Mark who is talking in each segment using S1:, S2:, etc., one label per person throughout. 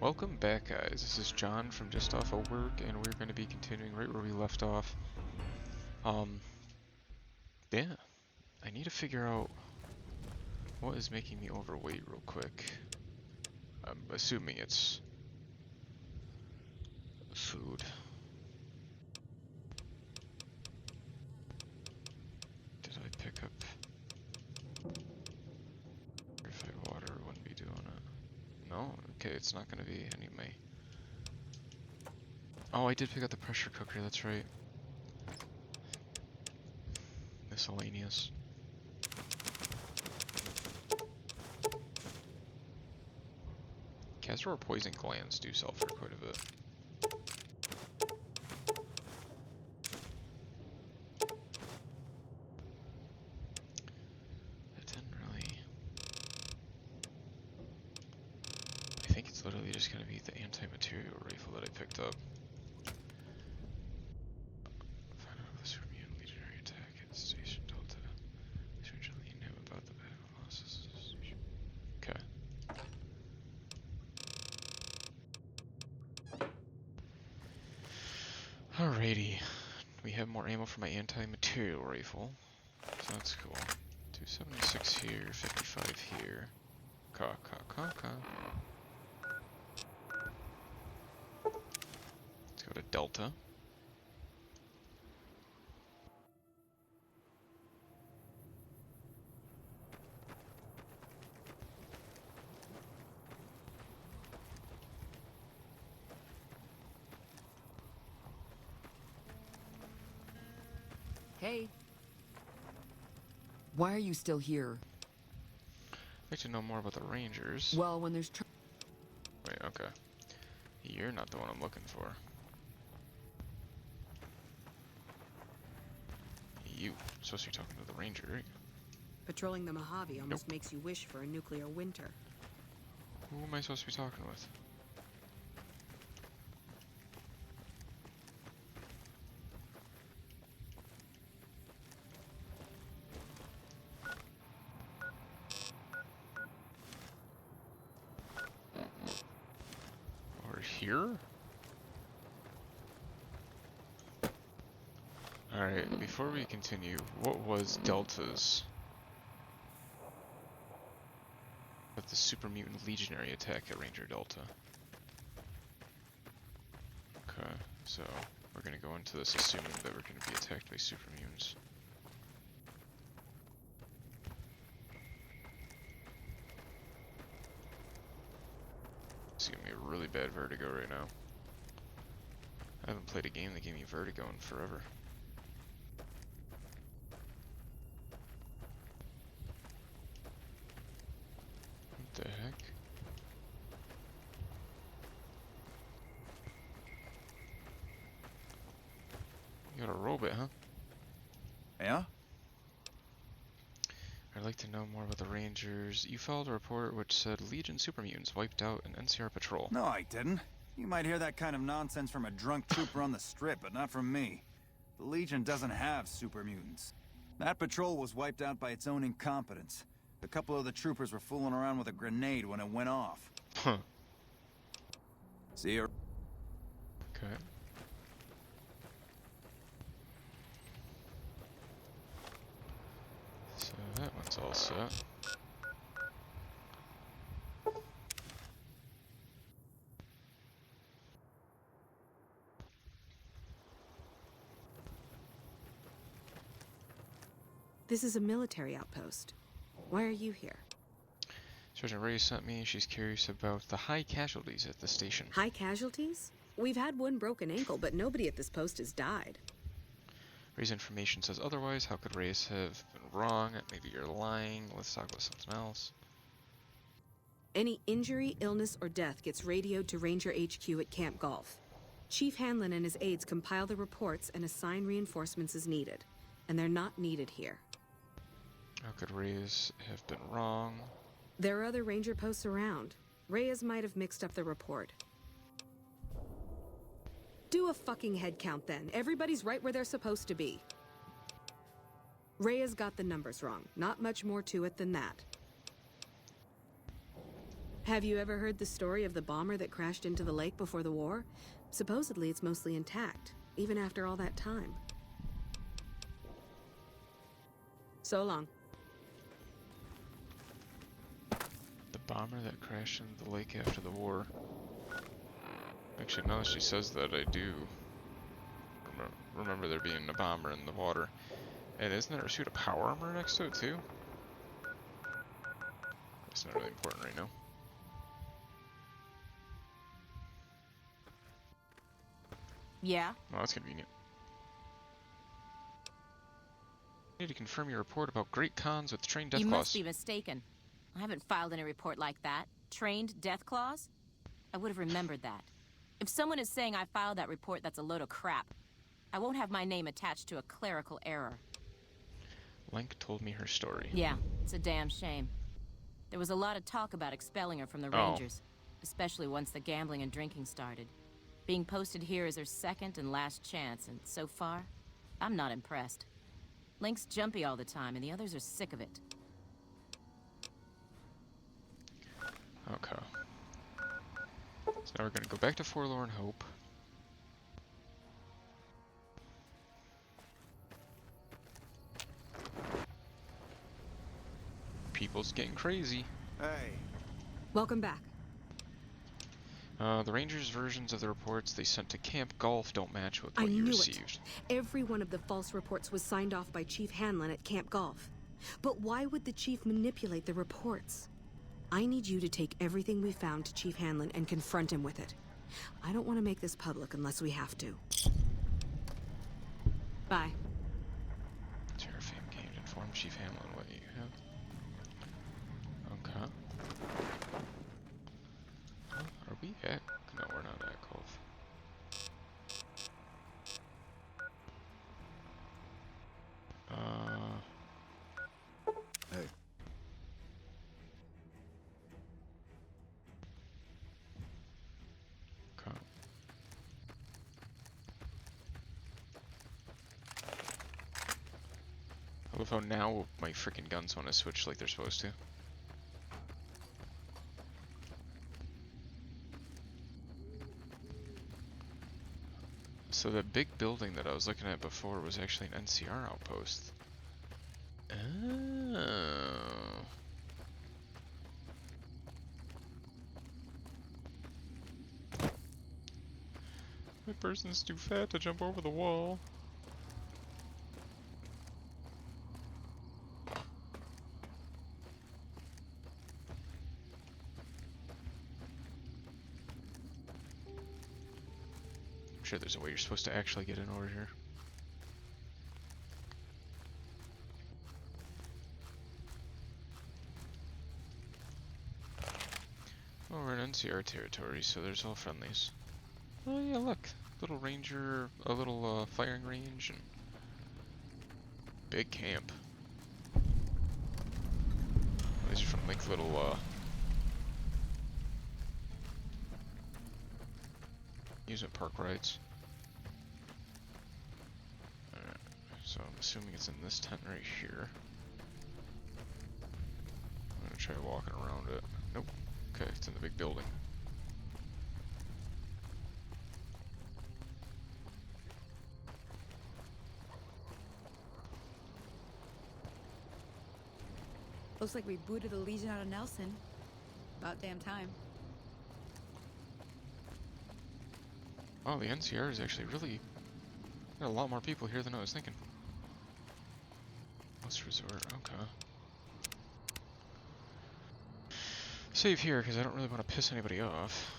S1: Welcome back, guys. This is John from just off of work, and we're going to be continuing right where we left off. Yeah, I need to figure out what is making me overweight real quick. I'm assuming it's food. Did I pick up purified water? Wouldn't be doing it. No? Okay, it's not going to be any of my... Oh, I did pick up the pressure cooker, that's right. Miscellaneous. Castor or poison glands do sell for quite a bit. That didn't really... I think it's literally just going to be the anti-material rifle that I picked up. Find out if the super mutant legionary attack at Station Delta. Essentially knew about the battle losses. Okay. Alrighty. We have more ammo for my anti-material rifle. So that's cool. 276 here, 55 here. Let's go to Delta.
S2: Hey. Why are you still here?
S1: I'd like to know more about the Rangers.
S2: Well, when there's
S1: Wait, okay. You're not the one I'm looking for. You. Supposed to be talking to the Ranger, right?
S3: Patrolling the Mojave almost makes you wish for a nuclear winter.
S1: Who am I supposed to be talking with? Over here? Alright, before we continue, what was Delta's? With the super mutant legionary attack at Ranger Delta. Okay, so we're gonna go into this assuming that we're gonna be attacked by super mutants. It's giving me a really bad vertigo right now. I haven't played a game that gave me vertigo in forever. What the heck? You got a robot, huh?
S4: Yeah?
S1: I'd like to know more about the Rangers. You filed a report which said Legion super mutants wiped out an NCR patrol.
S4: No, I didn't. You might hear that kind of nonsense from a drunk trooper on the strip, but not from me. The Legion doesn't have super mutants. That patrol was wiped out by its own incompetence. A couple of the troopers were fooling around with a grenade when it went off.
S1: Huh.
S4: See you.
S1: Okay. So that one's all set.
S3: This is a military outpost. Why are you here?
S1: Sergeant Ray sent me. She's curious about the high casualties at the station.
S3: High casualties? We've had one broken ankle, but nobody at this post has died.
S1: Ray's information says otherwise. How could Ray's have been wrong? Maybe you're lying. Let's talk about something else.
S3: Any injury, illness, or death gets radioed to Ranger HQ at Camp Golf. Chief Hanlon and his aides compile the reports and assign reinforcements as needed. And they're not needed here.
S1: How could Reyes have been wrong?
S3: There are other Ranger posts around. Reyes might have mixed up the report. Do a fucking head count then. Everybody's right where they're supposed to be. Reyes got the numbers wrong. Not much more to it than that. Have you ever heard the story of the bomber that crashed into the lake before the war? Supposedly it's mostly intact, even after all that time. So long.
S1: The bomber that crashed into the lake after the war. Actually, now that she says that, I do remember there being a bomber in the water. And isn't there a suit of power armor next to it, too? It's not really important right now.
S2: Yeah?
S1: Well, that's convenient. I need to confirm your report about great cons with trained death
S2: You
S1: claws.
S2: must be mistaken. I haven't filed any report like that. Trained death claws? I would have remembered that. If someone is saying I filed that report, that's a load of crap. I won't have my name attached to a clerical error.
S1: Link told me her story.
S2: Yeah, it's a damn shame. There was a lot of talk about expelling her from the
S1: Oh.
S2: Rangers, especially once the gambling and drinking started. Being posted here is her second and last chance, and so far, I'm not impressed. Link's jumpy all the time, and the others are sick of it.
S1: Okay. So now we're gonna go back to Forlorn Hope. People's getting crazy.
S4: Hey,
S3: Welcome back.
S1: The Rangers' versions of the reports they sent to Camp Golf don't match with
S3: I
S1: what you
S3: knew
S1: received.
S3: it. Every one of the false reports was signed off by Chief Hanlon at Camp Golf. But why would the Chief manipulate the reports? I need you to take everything we found to Chief Hanlon and confront him with it. I don't want to make this public unless we have to. Bye.
S1: Terrafame gained. Inform Chief Hanlon what you have. Okay. Are we at? No, we're not at Golf.
S4: hey.
S1: Okay. I love how now my freaking guns want to switch like they're supposed to. So the big building that I was looking at before was actually an NCR outpost. Oh. My person's too fat to jump over the wall. I'm sure there's a way you're supposed to actually get in over here. Well, we're in NCR territory, so there's all friendlies. Oh yeah, look. Little ranger, a little firing range, and big camp. These are from like little amusement park rides. Alright, so I'm assuming it's in this tent right here. I'm gonna try walking around it. Nope. Okay, it's in the big building.
S5: Looks like we booted the Legion out of Nelson. About damn time.
S1: Oh, the NCR is actually really... Got a lot more people here than I was thinking. Let's resort, okay. Save here, because I don't really want to piss anybody off.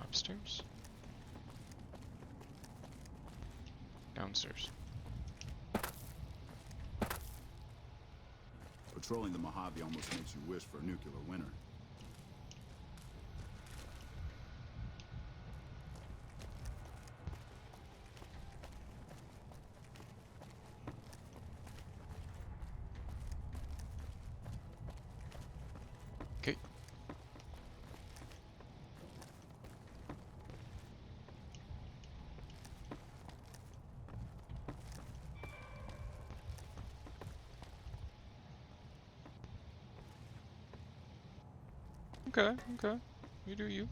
S1: Upstairs? Downstairs.
S6: Patrolling the Mojave almost makes you wish for a nuclear winter.
S1: Okay. Okay, okay. You do you.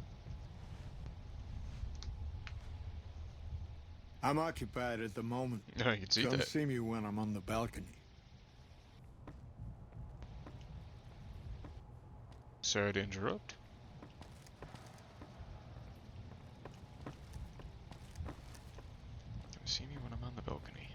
S7: I'm occupied at the moment.
S1: No, I can see
S7: Come
S1: that.
S7: see me when I'm on the balcony.
S1: Sorry to interrupt. Come see me when I'm on the balcony.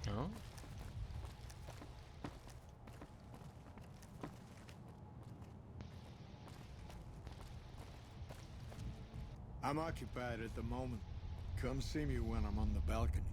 S1: Oh?
S7: I'm occupied at the moment. Come see me when I'm on the balcony.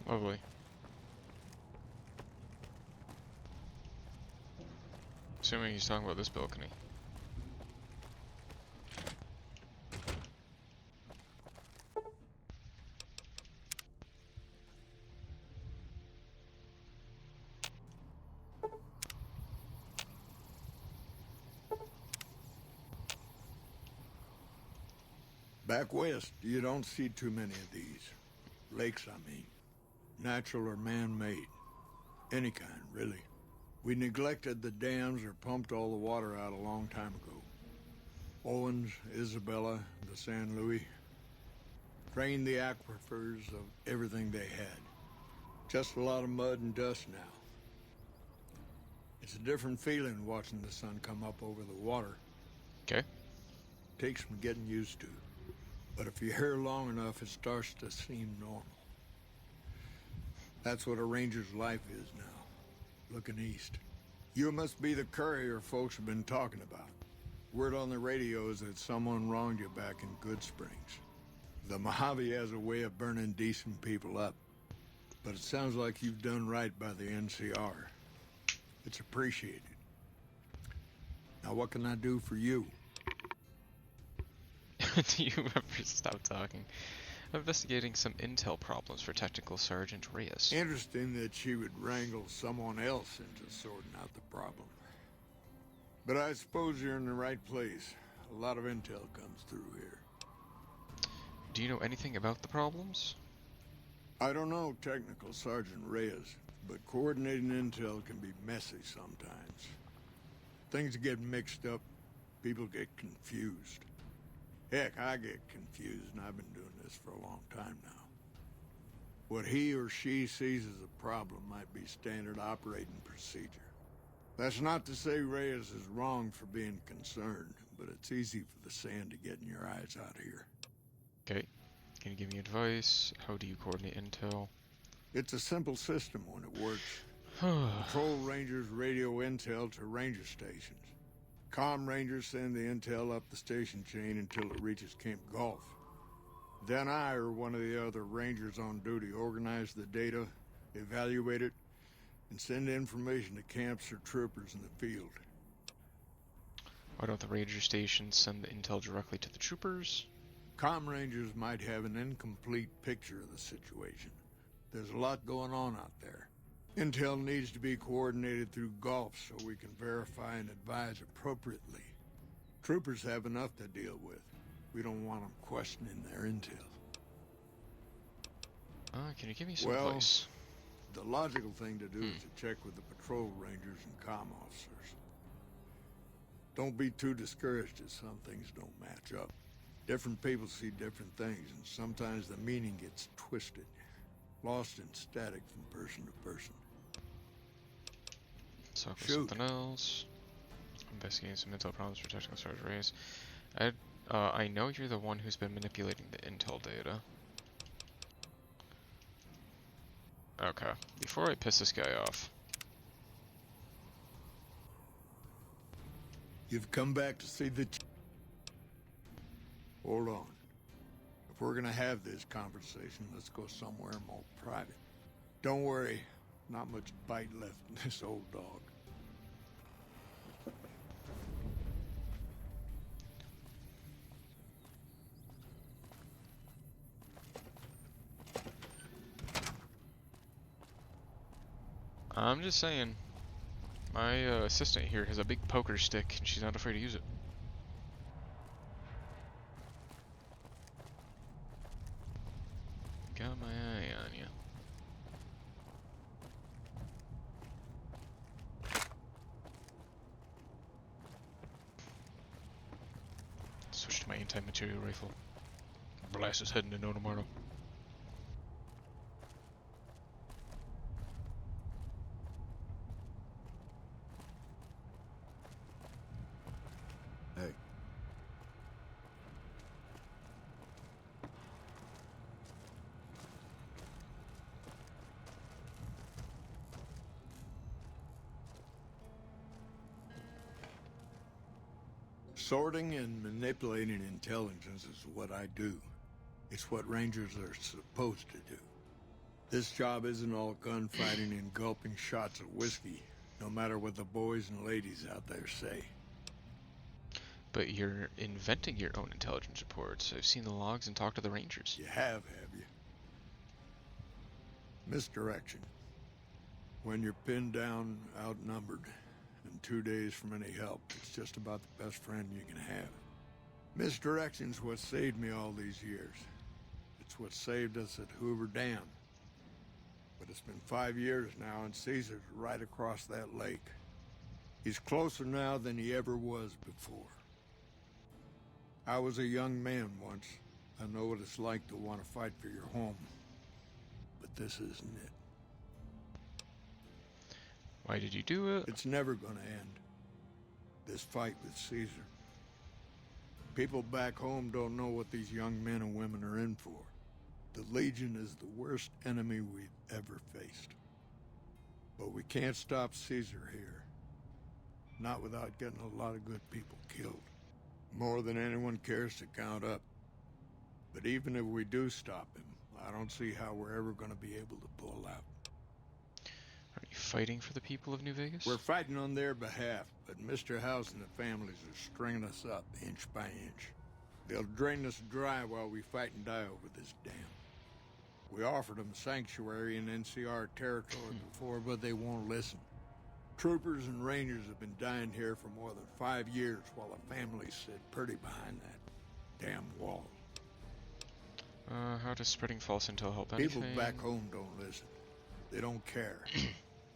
S1: Lovely. Assuming he's talking about this balcony.
S7: Back west, you don't see too many of these. Lakes, I mean. Natural or man-made. Any kind, really. We neglected the dams or pumped all the water out a long time ago. Owens, Isabella, the San Luis. Drained the aquifers of everything they had. Just a lot of mud and dust now. It's a different feeling watching the sun come up over the water.
S1: Okay.
S7: Takes some getting used to. But if you're here long enough, it starts to seem normal. That's what a ranger's life is now, looking east. You must be the courier folks have been talking about. Word on the radio is that someone wronged you back in Good Springs. The Mojave has a way of burning decent people up. But it sounds like you've done right by the NCR. It's appreciated. Now what can I do for you?
S1: Do you ever stop talking? I'm investigating some intel problems for Technical Sergeant Reyes.
S7: Interesting that she would wrangle someone else into sorting out the problem. But I suppose you're in the right place. A lot of intel comes through here.
S1: Do you know anything about the problems?
S7: I don't know Technical Sergeant Reyes, but coordinating intel can be messy sometimes. Things get mixed up, people get confused. Heck, I get confused, and I've been doing this for a long time now. What he or she sees as a problem might be standard operating procedure. That's not to say Reyes is wrong for being concerned, but it's easy for the sand to get in your eyes out here.
S1: Okay. Can you give me advice? How do you coordinate intel?
S7: It's a simple system when it works. Patrol rangers radio intel to ranger stations. Comm rangers send the intel up the station chain until it reaches Camp Gulf. Then I or one of the other rangers on duty organize the data, evaluate it, and send information to camps or troopers in the field.
S1: Why don't the ranger stations send the intel directly to the troopers?
S7: Comm rangers might have an incomplete picture of the situation. There's a lot going on out there. Intel needs to be coordinated through Gulf so we can verify and advise appropriately. Troopers have enough to deal with. We don't want them questioning their intel.
S1: Can you give me some
S7: Well,
S1: advice?
S7: The logical thing to do is to check with the patrol rangers and comm officers. Don't be too discouraged if some things don't match up. Different people see different things, and sometimes the meaning gets twisted, lost in static from person to person.
S1: Let's talk about
S7: Shoot.
S1: something else. Investigating some intel problems for Technical Sergeant Reyes. I know you're the one who's been manipulating the intel data. Okay, before I piss this guy off.
S7: You've come back to see the... Hold on. If we're gonna have this conversation, let's go somewhere more private. Don't worry, not much bite left in this old dog.
S1: I'm just saying, my assistant here has a big poker stick, and she's not afraid to use it. Got my eye on you. Switch to my anti-material rifle. Blast his head into no tomorrow.
S6: Hey.
S7: Sorting and manipulating intelligence is what I do. It's what Rangers are supposed to do. This job isn't all gunfighting and gulping shots of whiskey, no matter what the boys and ladies out there say.
S1: But you're inventing your own intelligence reports. I've seen the logs and talked to the Rangers.
S7: You have you? Misdirection. When you're pinned down, outnumbered, and 2 days from any help, it's just about the best friend you can have. Misdirection's what saved me all these years. It's what saved us at Hoover Dam. But it's been 5 years now, and Caesar's right across that lake. He's closer now than he ever was before. I was a young man once. I know what it's like to want to fight for your home. But this isn't it.
S1: Why did you do it?
S7: It's never gonna end. This fight with Caesar. People back home don't know what these young men and women are in for. The Legion is the worst enemy we've ever faced. But we can't stop Caesar here. Not without getting a lot of good people killed. More than anyone cares to count up. But even if we do stop him, I don't see how we're ever going to be able to pull out.
S1: Are you fighting for the people of New Vegas?
S7: We're fighting on their behalf, but Mr. House and the families are stringing us up inch by inch. They'll drain us dry while we fight and die over this dam. We offered them sanctuary in NCR territory before, but they won't listen. Troopers and Rangers have been dying here for more than 5 years while the families sit pretty behind that damn wall.
S1: How does spreading false intel help anything?
S7: People back home don't listen. They don't care.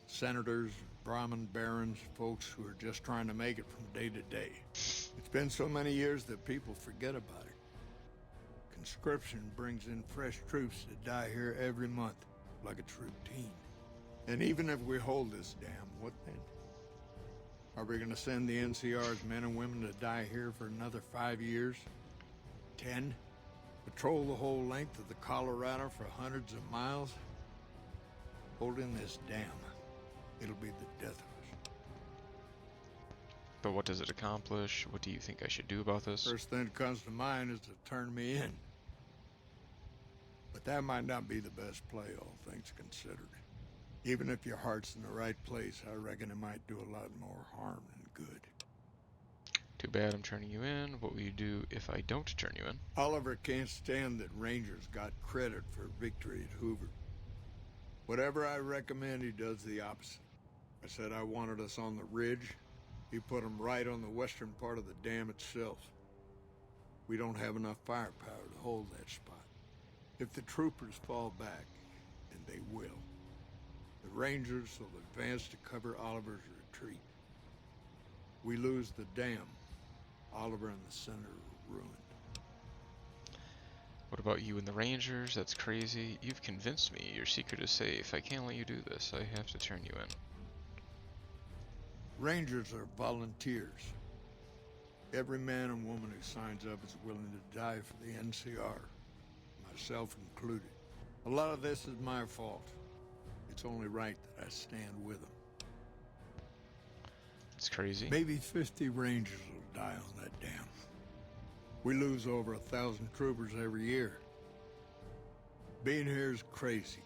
S7: Senators, Brahmin barons, folks who are just trying to make it from day to day. It's been so many years that people forget about it. Conscription brings in fresh troops to die here every month, like it's routine. And even if we hold this dam, what then? Are we gonna send the NCR's men and women to die here for another 5 years? 10? Patrol the whole length of the Colorado for hundreds of miles? Holding this dam, it'll be the death of us.
S1: But what does it accomplish? What do you think I should do about this?
S7: First thing that comes to mind is to turn me in. But that might not be the best play, all things considered. Even if your heart's in the right place, I reckon it might do a lot more harm than good.
S1: Too bad I'm turning you in. What will you do if I don't turn you in?
S7: Oliver can't stand that Rangers got credit for victory at Hoover. Whatever I recommend, he does the opposite. I said I wanted us on the ridge. He put them right on the western part of the dam itself. We don't have enough firepower to hold that spot. If the troopers fall back, and they will, the Rangers will advance to cover Oliver's retreat. We lose the dam. Oliver and the center are ruined.
S1: What about you and the Rangers? That's crazy. You've convinced me your secret is safe. I can't let you do this. I have to turn you in.
S7: Rangers are volunteers. Every man and woman who signs up is willing to die for the NCR, myself included. A lot of this is my fault. It's only right that I stand with them.
S1: It's crazy.
S7: Maybe 50 Rangers will die on that dam. We lose over 1,000 troopers every year. Being here is crazy.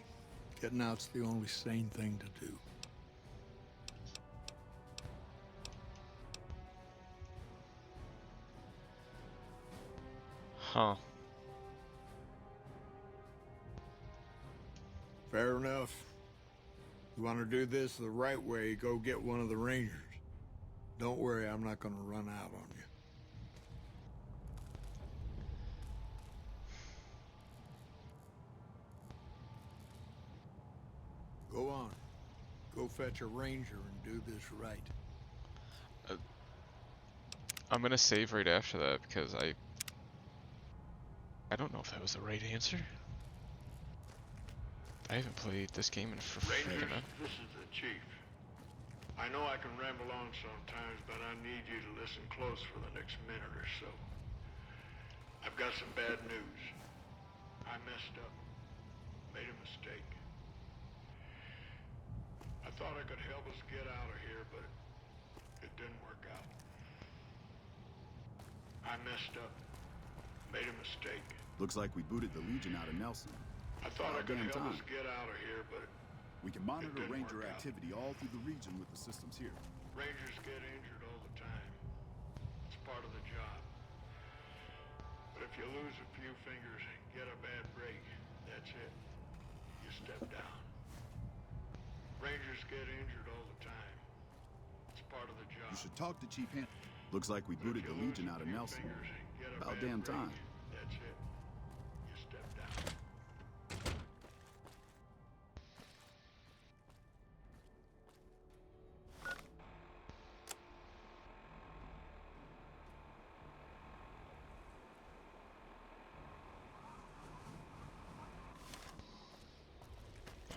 S7: Getting out's the only sane thing to do.
S1: Huh.
S7: Fair enough. You want to do this the right way, go get one of the Rangers. Don't worry, I'm not going to run out on you. Go on. Go fetch a Ranger and do this right.
S1: I'm gonna save right after that because I don't know if that was the right answer. I haven't played this game in freaking
S7: Rangers, this is the Chief. I know I can ramble on sometimes, but I need you to listen close for the next minute or so. I've got some bad news. I messed up. Made a mistake. I thought I could help us get out of here, but it didn't work out. I messed up. Made a mistake.
S6: Looks like we booted the Legion out of Nelson.
S7: I thought I could
S6: Damn
S7: help
S6: time.
S7: us get out of here, but
S6: We can monitor
S7: didn't
S6: Ranger
S7: work out.
S6: activity all through the region with the systems here.
S7: Rangers get injured all the time. It's part of the job. But if you lose a few fingers and get a bad break, that's it. You step down. Rangers get injured all the time. It's part of the job.
S6: You should talk to Chief Han. Looks like we
S7: But
S6: booted
S7: if
S6: the
S7: you lose
S6: Legion
S7: a
S6: out of
S7: few
S6: Nelson.
S7: fingers and get a
S6: About
S7: bad
S6: damn
S7: break,
S6: time.
S7: That's it. You step down.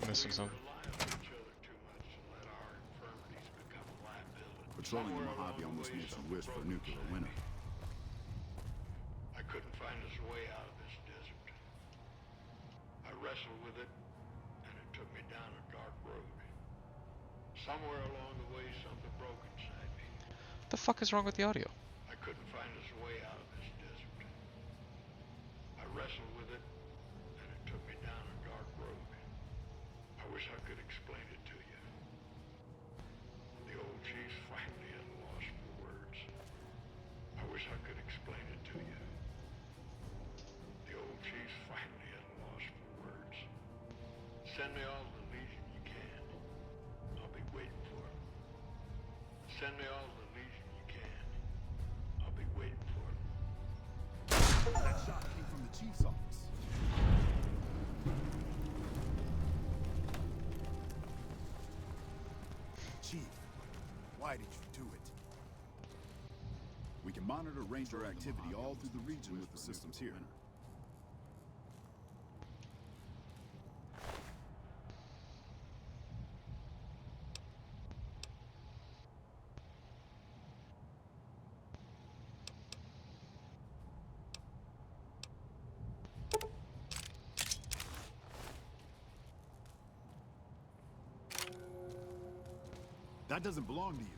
S1: I'm missing something.
S7: Rely on each other too much to let our infirmities become a liability.
S6: Patrolling the
S7: Somewhere along
S6: Mojave
S7: the
S6: almost
S7: way,
S6: makes you
S7: something
S6: wish for a
S7: broke
S6: nuclear
S7: inside
S6: winter.
S7: me. I couldn't find us a way out of this desert. I wrestled with it, and it took me down a dark road. Somewhere along the way, something broke inside me.
S1: What the fuck is wrong with the audio?
S7: I couldn't find us a way out of this desert. I wrestled with it, and it took me down a dark road. I wish I could explain it to you. The old chief finally had lost for words. I wish I could explain it to you. The old chief finally had lost for words. Send me all the Legion you can. I'll be waiting for it. Send me all the Legion you can. I'll be waiting for it.
S6: That shot came from the Chief's office. Chief, why did you do it? We can monitor Ranger activity all through the region with the systems here. That doesn't belong to you.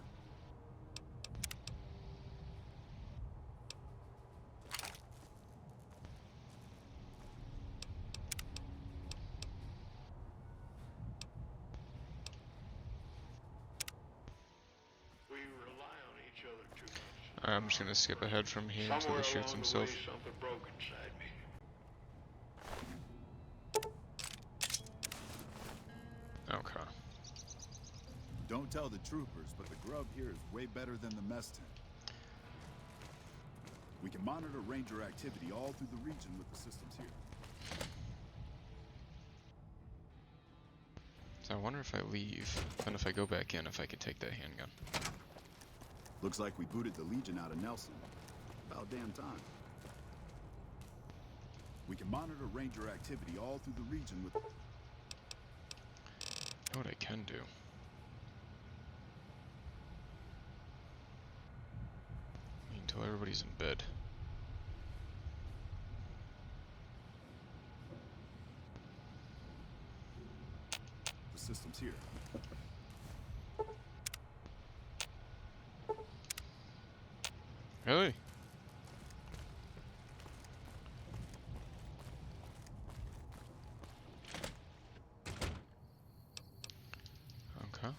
S7: We rely on each other too much.
S1: I'm just gonna skip ahead from here until
S7: Somewhere
S1: he shoots
S7: along the
S1: himself.
S7: way, something broke inside me.
S1: Okay.
S6: Don't tell the troopers, but the grub here is way better than the mess tent. We can monitor Ranger activity all through the region with the systems here.
S1: So I wonder if I leave, and if I go back in, if I could take that handgun.
S6: Looks like we booted the Legion out of Nelson. About damn time. We can monitor Ranger activity all through the region with...
S1: You know what I can do? Until everybody's in bed.
S6: The systems here.
S1: Really? Okay.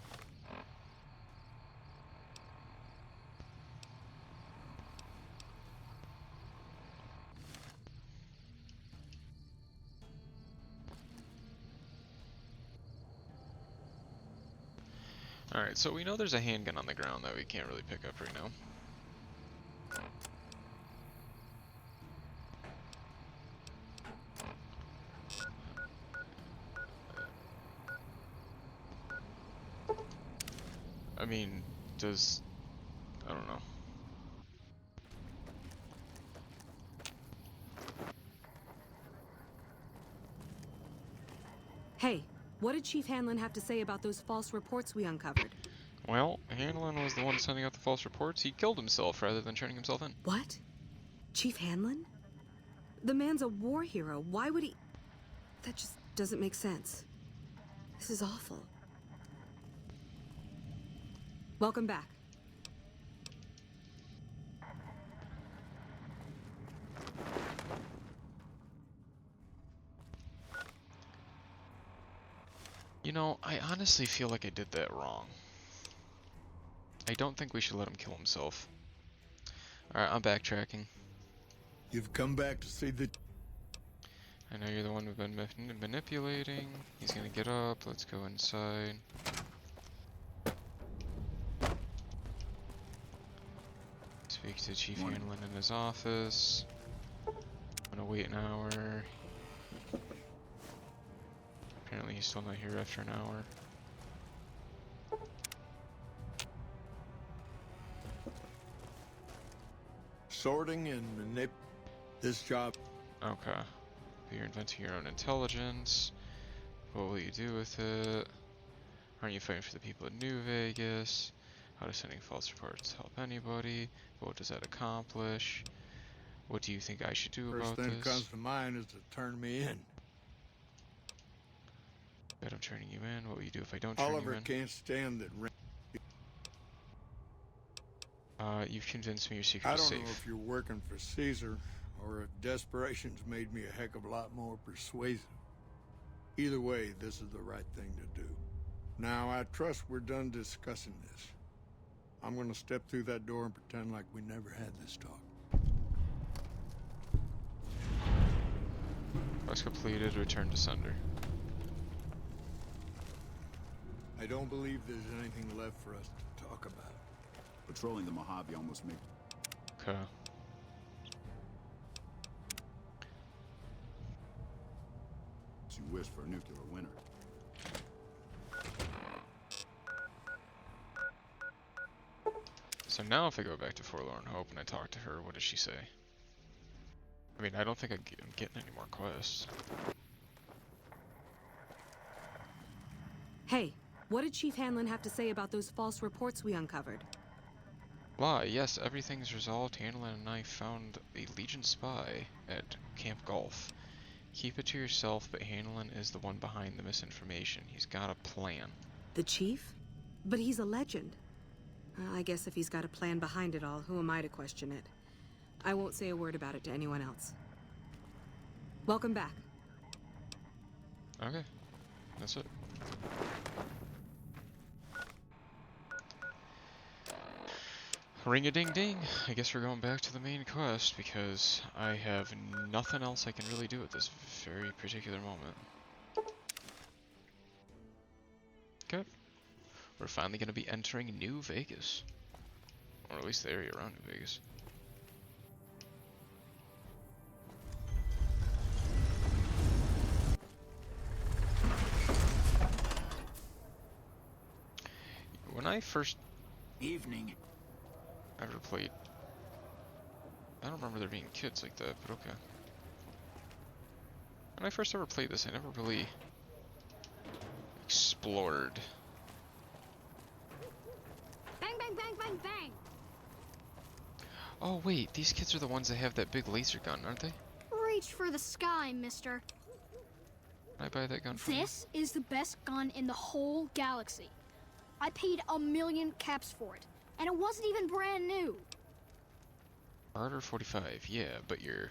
S1: Alright, so we know there's a handgun on the ground that we can't really pick up right now. I mean, I don't know.
S3: Hey, what did Chief Hanlon have to say about those false reports we uncovered?
S1: Well, Hanlon was the one sending out the false reports. He killed himself rather than turning himself in.
S3: What? Chief Hanlon? The man's a war hero. Why would he... That just doesn't make sense. This is awful. Welcome back.
S1: You know, I honestly feel like I did that wrong. I don't think we should let him kill himself. Alright, I'm backtracking.
S7: You've come back to see the...
S1: I know you're the one we've been manipulating. He's gonna get up. Let's go inside. Speak to Chief Hanlon in his office. I'm gonna wait an hour. Apparently he's still not here after an hour.
S7: Sorting and this job.
S1: Okay. You're inventing your own intelligence. What will you do with it? Aren't you fighting for the people in New Vegas? How does sending false reports help anybody? What does that accomplish? What do you think I should do
S7: First
S1: about
S7: thing
S1: this?
S7: that comes to mind is to turn me in.
S1: Bet I'm turning you in. What will you do if I don't turn
S7: Oliver
S1: you in?
S7: can't stand that.
S1: You've convinced me your secret
S7: I
S1: is
S7: don't
S1: safe.
S7: know if you're working for Caesar or if desperation's made me a heck of a lot more persuasive. Either way, this is the right thing to do. Now, I trust we're done discussing this. I'm gonna step through that door and pretend like we never had this talk.
S1: Quest completed. Return to sender.
S7: I don't believe there's anything left for us to talk about.
S6: Patrolling the Mojave almost made...
S1: Okay.
S6: You wish for a nuclear winter.
S1: So now if I go back to Forlorn Hope and I talk to her, what does she say? I mean, I don't think I'm getting any more quests.
S3: Hey, what did Chief Hanlon have to say about those false reports we uncovered?
S1: Lie, yes, everything's resolved. Hanlon and I found a Legion spy at Camp Golf. Keep it to yourself, but Hanlon is the one behind the misinformation. He's got a plan.
S3: The Chief? But he's a legend. I guess if he's got a plan behind it all, who am I to question it? I won't say a word about it to anyone else. Welcome back.
S1: Okay, that's it. Ring-a-ding-ding. I guess we're going back to the main quest because I have nothing else I can really do at this very particular moment. Okay. We're finally going to be entering New Vegas. Or at least the area around New Vegas. When I first
S4: Evening.
S1: ever played, I don't remember there being kids like that, but okay. When I first ever played this, I never really explored.
S8: Bang, bang, bang, bang, bang!
S1: Oh wait, these kids are the ones that have that big laser gun, aren't they?
S8: Reach for the sky, mister.
S1: Can I buy that gun from you?
S8: This is the best gun in the whole galaxy. I paid 1,000,000 caps for it, and it wasn't even brand new.
S1: Martyr 45, yeah, but your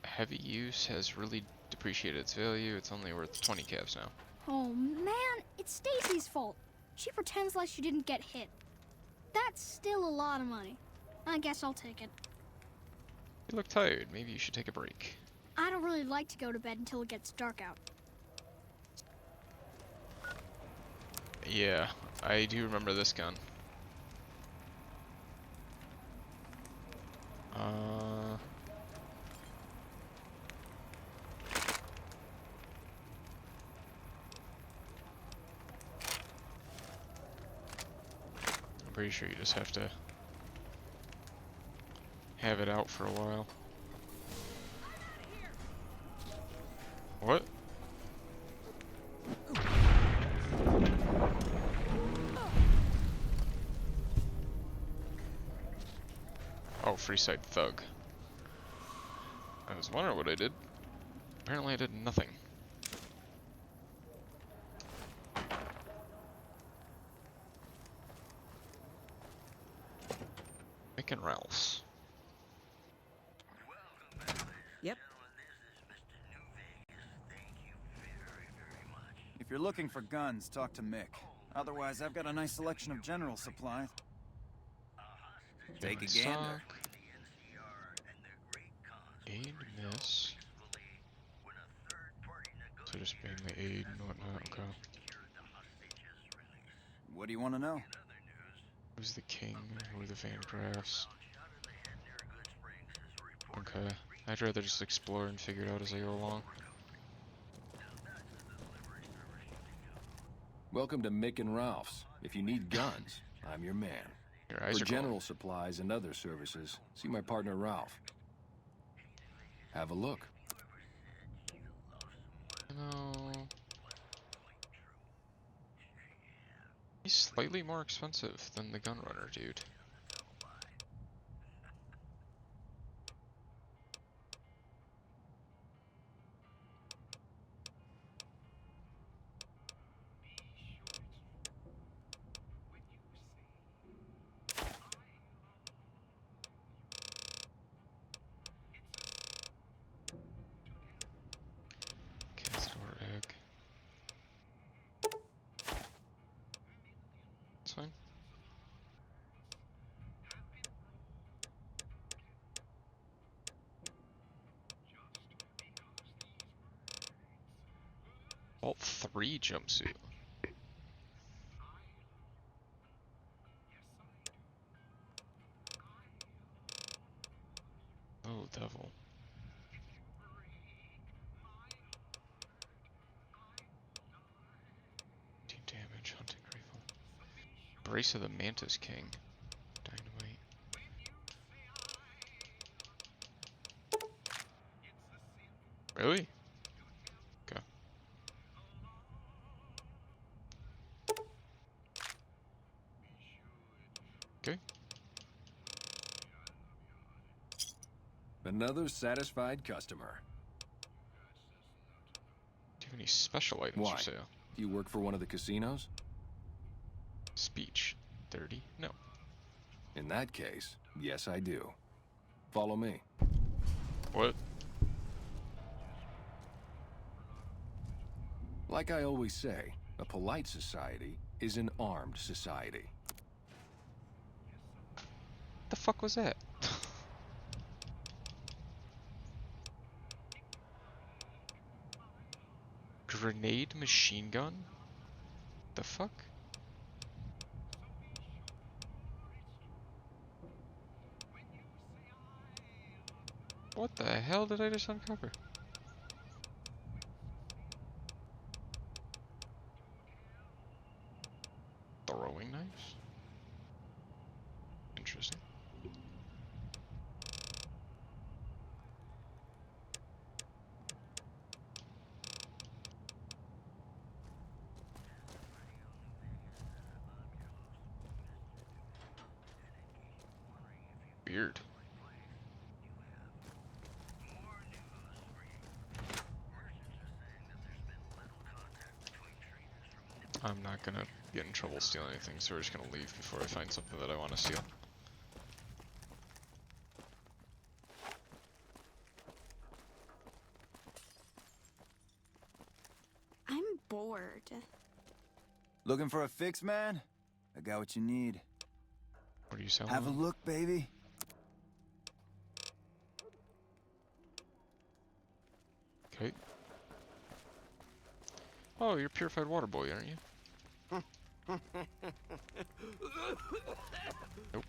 S1: heavy use has really depreciated its value. It's only worth 20 caps now.
S8: Oh man, it's Stacy's fault. She pretends like she didn't get hit. That's still a lot of money. I guess I'll take it.
S1: You look tired. Maybe you should take a break.
S8: I don't really like to go to bed until it gets dark out.
S1: Yeah, I do remember this gun. I'm pretty sure you just have to have it out for a while. What? Oh, Freeside Thug. I was wondering what I did. Apparently I did nothing. Mick and Ralph's.
S3: Yep.
S4: If you're looking for guns, talk to Mick. Otherwise, I've got a nice selection of general supplies. Take a gander.
S1: Aid, miss. So just mainly aid and whatnot, okay.
S4: What do you want to know?
S1: Who's the king? Who are the Van Graffs? Okay. I'd rather just explore and figure it out as I go along.
S9: Welcome to Mick and Ralph's. If you need guns, I'm your man.
S1: Your eyes
S9: For
S1: are glowing.
S9: general supplies and other services, see my partner Ralph. Have a look.
S1: No. He's slightly more expensive than the Gunrunner, dude. Castor egg. That's fine. Vault 3 jumpsuit. Oh, devil. 18 damage, hunting rifle. Brace of the Mantis King. Dynamite. Really? Okay. Okay.
S9: Another satisfied customer.
S1: Do you have any special items
S9: Why?
S1: for sale?
S9: Do you work for one of the casinos?
S1: Speech. 30? No.
S9: In that case, yes I do. Follow me.
S1: What?
S9: Like I always say, a polite society is an armed society.
S1: The fuck was that? Grenade machine gun? The fuck? What the hell did I just uncover? Throwing knives? Interesting. Weird. I'm not gonna get in trouble stealing anything, so we're just gonna leave before I find something that I want to steal.
S8: word.
S4: Looking for a fix, man? I got what you need.
S1: What are you selling?
S4: Have a look, baby.
S1: Okay. Oh, you're purified water boy, aren't you? Nope.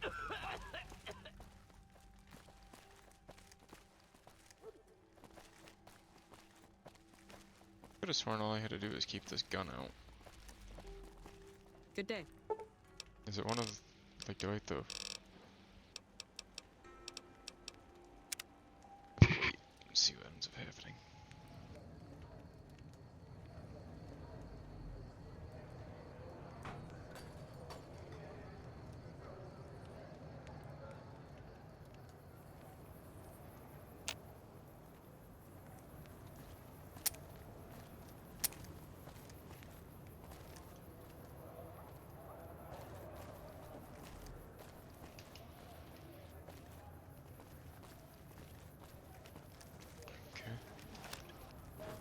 S1: Could have sworn all I had to do was keep this gun out.
S3: Good day.
S1: Is it one of, like, do I have to... Let's see what ends up happening.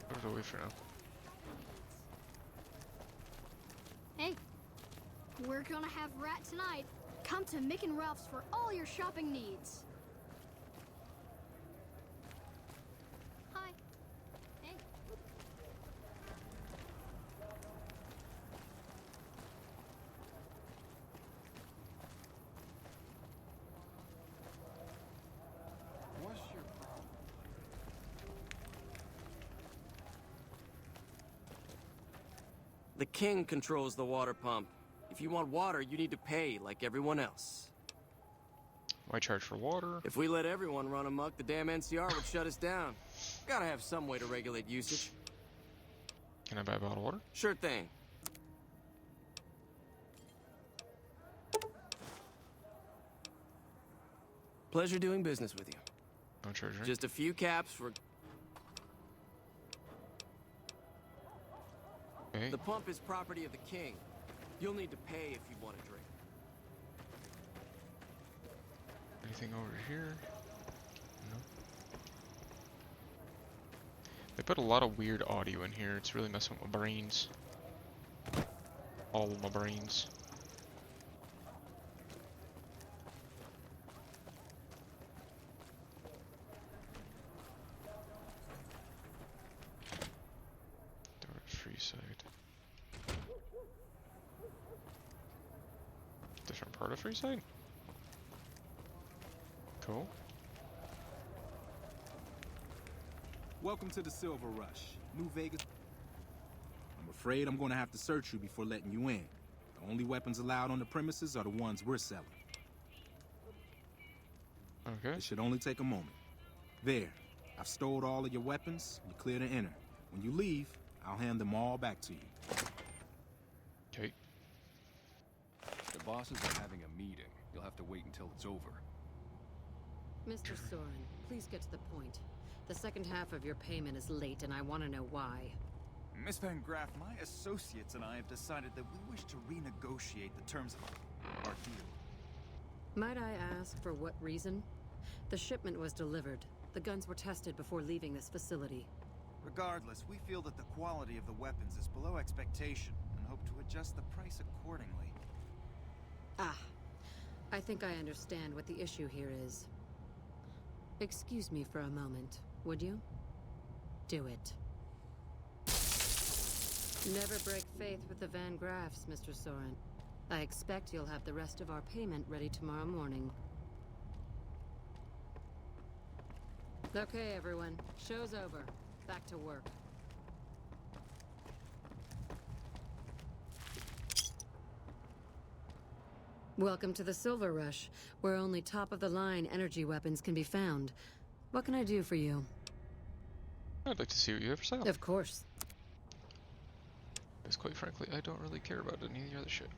S1: Put it away for now.
S8: Hey, we're gonna have Rat tonight. Come to Mick and Ralph's for all your shopping needs. Hi. Hey.
S9: What's your problem?
S10: The king controls the water pump. If you want water, you need to pay like everyone else.
S1: Why charge for water?
S10: If we let everyone run amok, the damn NCR would shut us down. Gotta have some way to regulate usage.
S1: Can I buy a bottle of water?
S10: Sure thing. Pleasure doing business with you.
S1: No charge, right?
S10: Just a few caps for...
S1: Okay.
S10: The pump is property of the king. You'll need to pay if you want a drink.
S1: Anything over here? No. They put a lot of weird audio in here. It's really messing with my brains. All of my brains. Free side. Different part of free side? Cool.
S11: Welcome to the Silver Rush, New Vegas. I'm afraid I'm going to have to search you before letting you in. The only weapons allowed on the premises are the ones we're selling.
S1: Okay.
S11: It should only take a moment. There, I've stored all of your weapons. You're clear to enter. When you leave, I'll hand them all back to you.
S1: Okay.
S9: The bosses are having a meeting. You'll have to wait until it's over.
S12: Mr. Soren, please get to the point. The second half of your payment is late, and I want to know why.
S4: Miss Van Graff, my associates and I have decided that we wish to renegotiate the terms of our deal.
S12: Might I ask for what reason? The shipment was delivered. The guns were tested before leaving this facility.
S4: Regardless, we feel that the quality of the weapons is below expectation and hope to adjust the price accordingly.
S12: Ah, I think I understand what the issue here is. Excuse me for a moment, would you? Do it. Never break faith with the Van Graffs, Mr. Soren. I expect you'll have the rest of our payment ready tomorrow morning. Okay, everyone. Show's over. Back to work. Welcome to the Silver Rush, where only top-of-the-line energy weapons can be found. What can I do for you?
S1: I'd like to see what you have for sale.
S12: Of course.
S1: Because quite frankly, I don't really care about any of the other shit.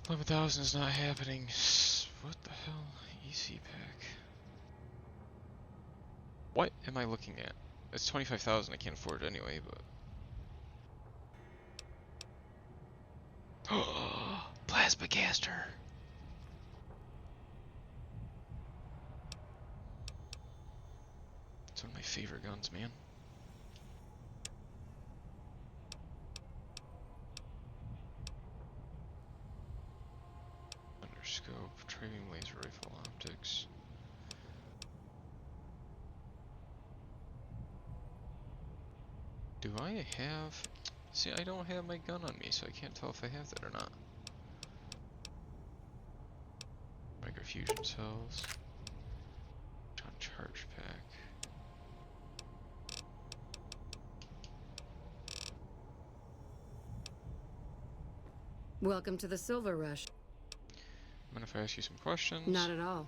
S1: 11,000 is not happening. What the hell? EC pack. What am I looking at? It's 25,000. I can't afford it anyway, but. Plasma caster. It's one of my favorite guns, man. scope, trading laser rifle optics. Do I have... See, I don't have my gun on me, so I can't tell if I have that or not. Microfusion cells. On charge pack.
S12: Welcome to the Silver Rush.
S1: Mind if I ask you some questions?
S12: Not at all.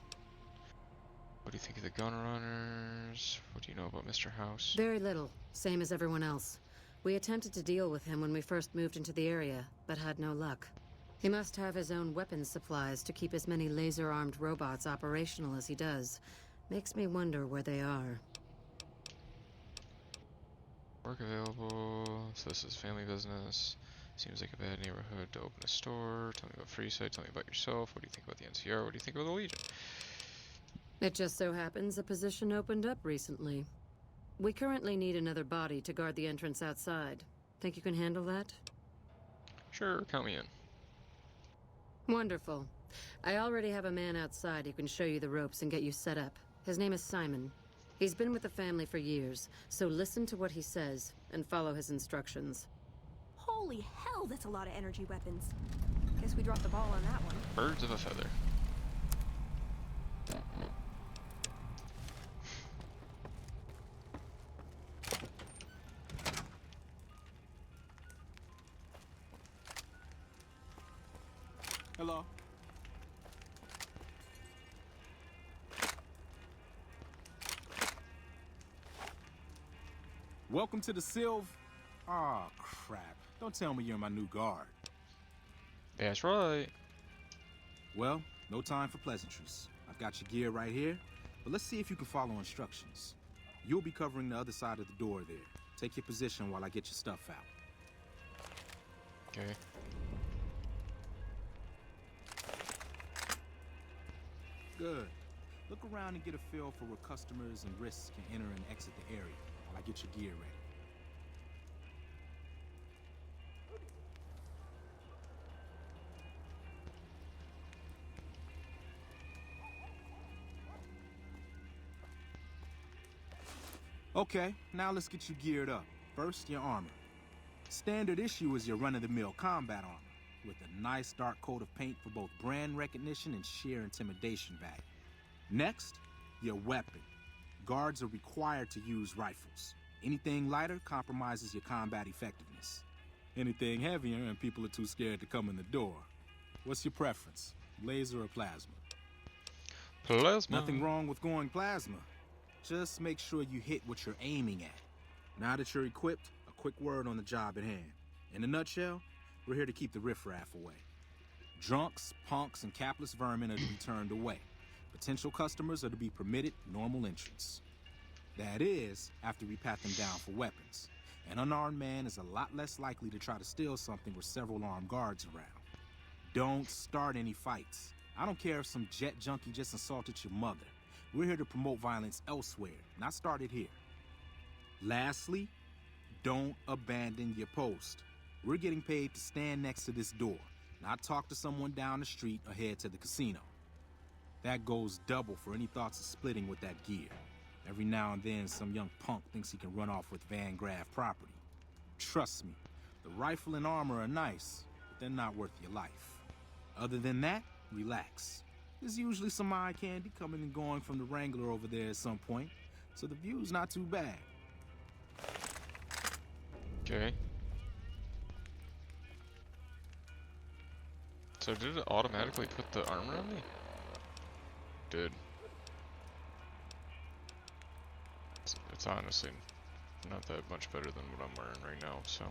S1: What do you think of the gun runners? What do you know about Mr. House?
S12: Very little. Same as everyone else. We attempted to deal with him when we first moved into the area, but had no luck. He must have his own weapons supplies to keep as many laser-armed robots operational as he does. Makes me wonder where they are.
S1: Work available. So this is family business. Seems like a bad neighborhood to open a store. Tell me about Freeside. Tell me about yourself. What do you think about the NCR? What do you think about the Legion?
S12: It just so happens a position opened up recently. We currently need another body to guard the entrance outside. Think you can handle that?
S1: Sure, count me in.
S12: Wonderful. I already have a man outside who can show you the ropes and get you set up. His name is Simon. He's been with the family for years, so listen to what he says and follow his instructions.
S13: Holy hell, that's a lot of energy weapons. Guess we dropped the ball on that one.
S1: Birds of a feather.
S11: Hello. Welcome to the Silv... Aw, crap. Don't tell me you're my new guard.
S1: That's right.
S11: Well, no time for pleasantries. I've got your gear right here, but let's see if you can follow instructions. You'll be covering the other side of the door there. Take your position while I get your stuff out.
S1: Okay.
S11: Good. Look around and get a feel for where customers and risks can enter and exit the area while I get your gear ready. Okay, now let's get you geared up. First, your armor. Standard issue is your run-of-the-mill combat armor, with a nice dark coat of paint for both brand recognition and sheer intimidation value. Next, your weapon. Guards are required to use rifles. Anything lighter compromises your combat effectiveness. Anything heavier and people are too scared to come in the door. What's your preference, laser or plasma?
S1: Plasma.
S11: Nothing wrong with going plasma. Just make sure you hit what you're aiming at. Now that you're equipped, a quick word on the job at hand. In a nutshell, we're here to keep the riffraff away. Drunks, punks, and capless vermin are to be turned away. Potential customers are to be permitted normal entrance. That is, after we pat them down for weapons. An unarmed man is a lot less likely to try to steal something with several armed guards around. Don't start any fights. I don't care if some jet junkie just assaulted your mother. We're here to promote violence elsewhere, not start it here. Lastly, don't abandon your post. We're getting paid to stand next to this door, not talk to someone down the street or head to the casino. That goes double for any thoughts of splitting with that gear. Every now and then, some young punk thinks he can run off with Van Graff property. Trust me, the rifle and armor are nice, but they're not worth your life. Other than that, relax. There's usually some eye candy coming and going from the Wrangler over there at some point, so the view's not too bad.
S1: Okay. So did it automatically put the armor on me? Did. It's honestly not that much better than what I'm wearing right now, so.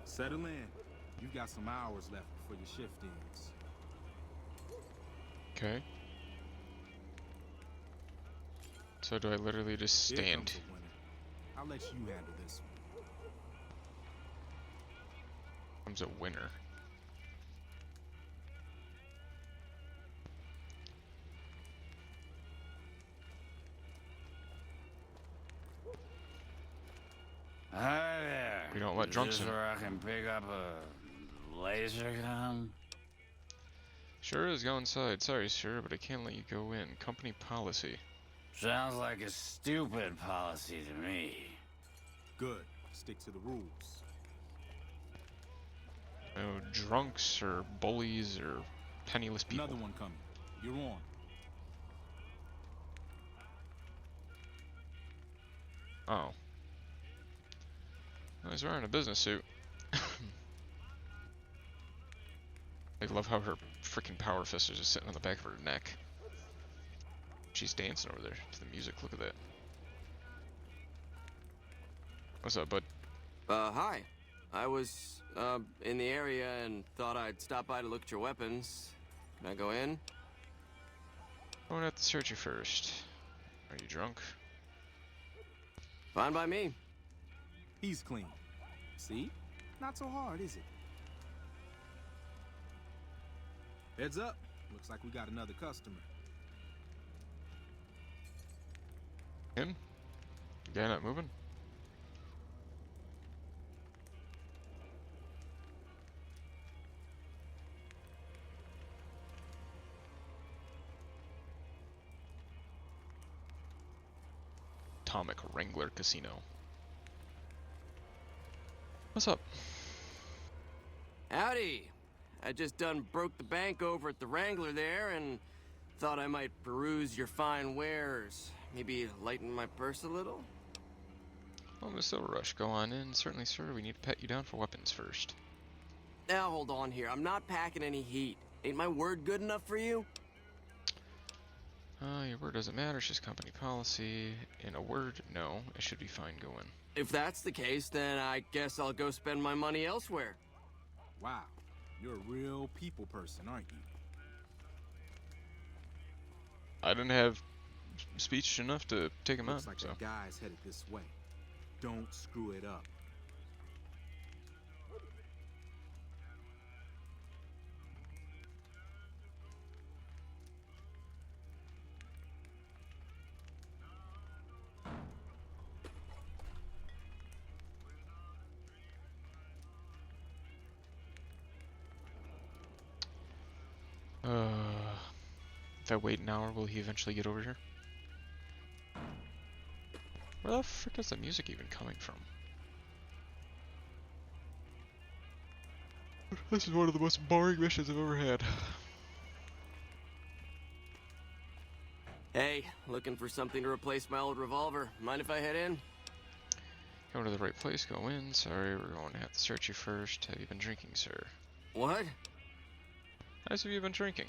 S11: Settle in. You've got some hours left before your shift ends.
S1: Okay. So do I literally just
S11: Here
S1: stand?
S11: comes the winner. I'll let you handle this one.
S1: Comes a winner.
S14: Hi there.
S1: We don't let drunks in.
S14: Is this where I can pick up a laser gun?
S1: Sure is, go inside. Sorry, sir, but I can't let you go in. Company policy.
S14: Sounds like a stupid policy to me.
S11: Good. Stick to the rules.
S1: No drunks or bullies or penniless people.
S11: Another one coming. You're on.
S1: Oh. Well, he's wearing a business suit. I love how her freaking power fist is just sitting on the back of her neck. She's dancing over there to the music. Look at that. What's up, bud?
S10: Hi. I was, in the area and thought I'd stop by to look at your weapons. Can I go in?
S1: I'm gonna have to search you first. Are you drunk?
S10: Fine by me.
S11: He's clean. See? Not so hard, is it? Heads up. Looks like we got another customer.
S1: Him? The guy not moving? Atomic Wrangler Casino. What's up?
S10: Howdy. I just done broke the bank over at the Wrangler there and thought I might peruse your fine wares. Maybe lighten my purse a little?
S1: Oh, Miss Silverrush, go on in. Certainly, sir. We need to pat you down for weapons first.
S10: Now, hold on here. I'm not packing any heat. Ain't my word good enough for you?
S1: Your word doesn't matter. It's just company policy. In a word, no. It should be fine going.
S10: If that's the case, then I guess I'll go spend my money elsewhere.
S11: Wow. You're a real people person, aren't you?
S1: I didn't have speech enough to take him
S11: Looks
S1: out,
S11: like
S1: so.
S11: the guy's headed this way. Don't screw it up.
S1: If I wait an hour, will he eventually get over here? Where the frick is the music even coming from? This is one of the most boring missions I've ever had.
S10: Hey, looking for something to replace my old revolver. Mind if I head in?
S1: Go to the right place, go in. Sorry, we're going to have to search you first. Have you been drinking, sir?
S10: What?
S1: How have you been drinking?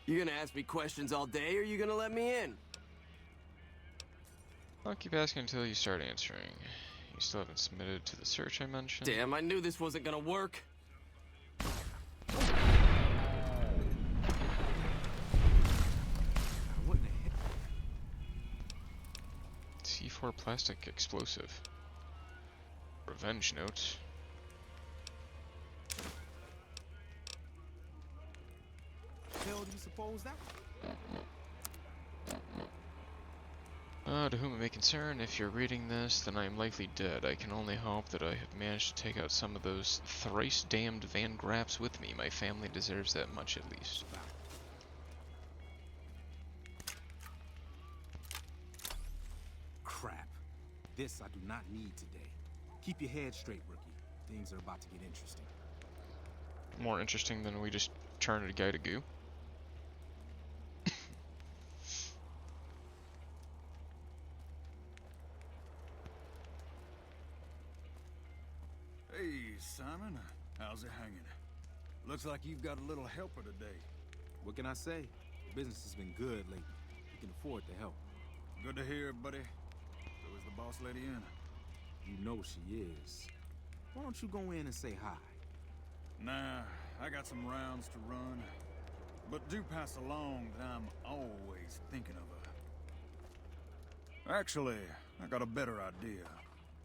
S10: You gonna ask me questions all day, or you gonna let me in?
S1: I'll keep asking until you start answering. You still haven't submitted to the search I mentioned.
S10: Damn, I knew this wasn't gonna work.
S11: What in the heck?
S1: C4 plastic explosive. Revenge note.
S11: The hell do you suppose that was?
S1: To whom it may concern, if you're reading this, then I am likely dead. I can only hope that I have managed to take out some of those thrice damned Van Grapps with me. My family deserves that much at least.
S11: Crap. This I do not need today. Keep your head straight, rookie. Things are about to get interesting.
S1: More interesting than we just turned a guy to goo.
S4: Hey, Simon. How's it hanging? Looks like you've got a little helper today.
S11: What can I say? Business has been good lately. We can afford the help.
S4: Good to hear, buddy. So is the boss lady in?
S11: You know she is. Why don't you go in and say hi?
S4: Nah, I got some rounds to run. But do pass along that I'm always thinking of her. Actually, I got a better idea.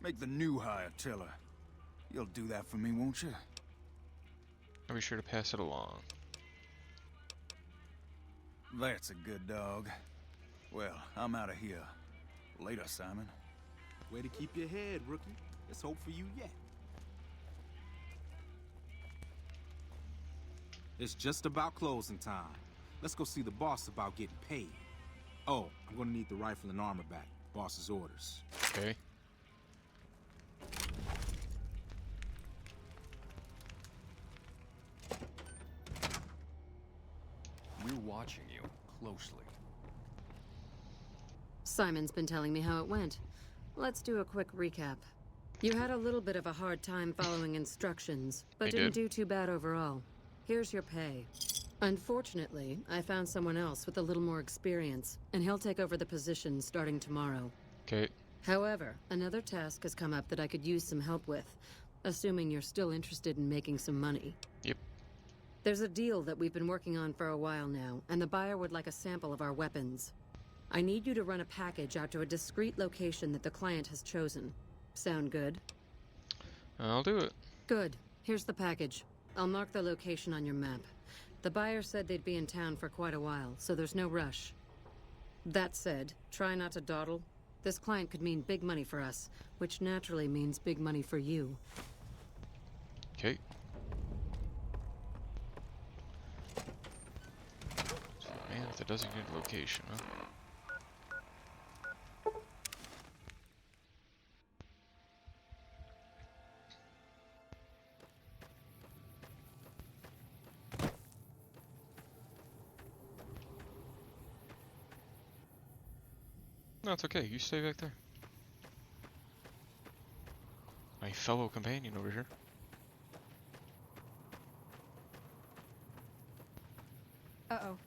S4: Make the new hire tell her. You'll do that for me, won't you?
S1: I'll be sure to pass it along.
S4: That's a good dog. Well, I'm out of here. Later, Simon.
S11: Way to keep your head, rookie. There's hope for you yet. It's just about closing time. Let's go see the boss about getting paid. Oh, I'm gonna need the rifle and armor back. Boss's orders.
S1: Okay.
S9: We're watching you closely.
S12: Simon's been telling me how it went. Let's do a quick recap. You had a little bit of a hard time following instructions, but didn't do too bad overall. Here's your pay. Unfortunately, I found someone else with a little more experience, and he'll take over the position starting tomorrow.
S1: Okay.
S12: However, another task has come up that I could use some help with, assuming you're still interested in making some money.
S1: Yep.
S12: There's a deal that we've been working on for a while now, and the buyer would like a sample of our weapons. I need you to run a package out to a discreet location that the client has chosen. Sound good?
S1: I'll do it.
S12: Good. Here's the package. I'll mark the location on your map. The buyer said they'd be in town for quite a while, so there's no rush. That said, try not to dawdle. This client could mean big money for us, which naturally means big money for you.
S1: Okay. So, man, with the designated location, huh? No, it's okay. You stay back there. My fellow companion over here.
S5: Uh-oh.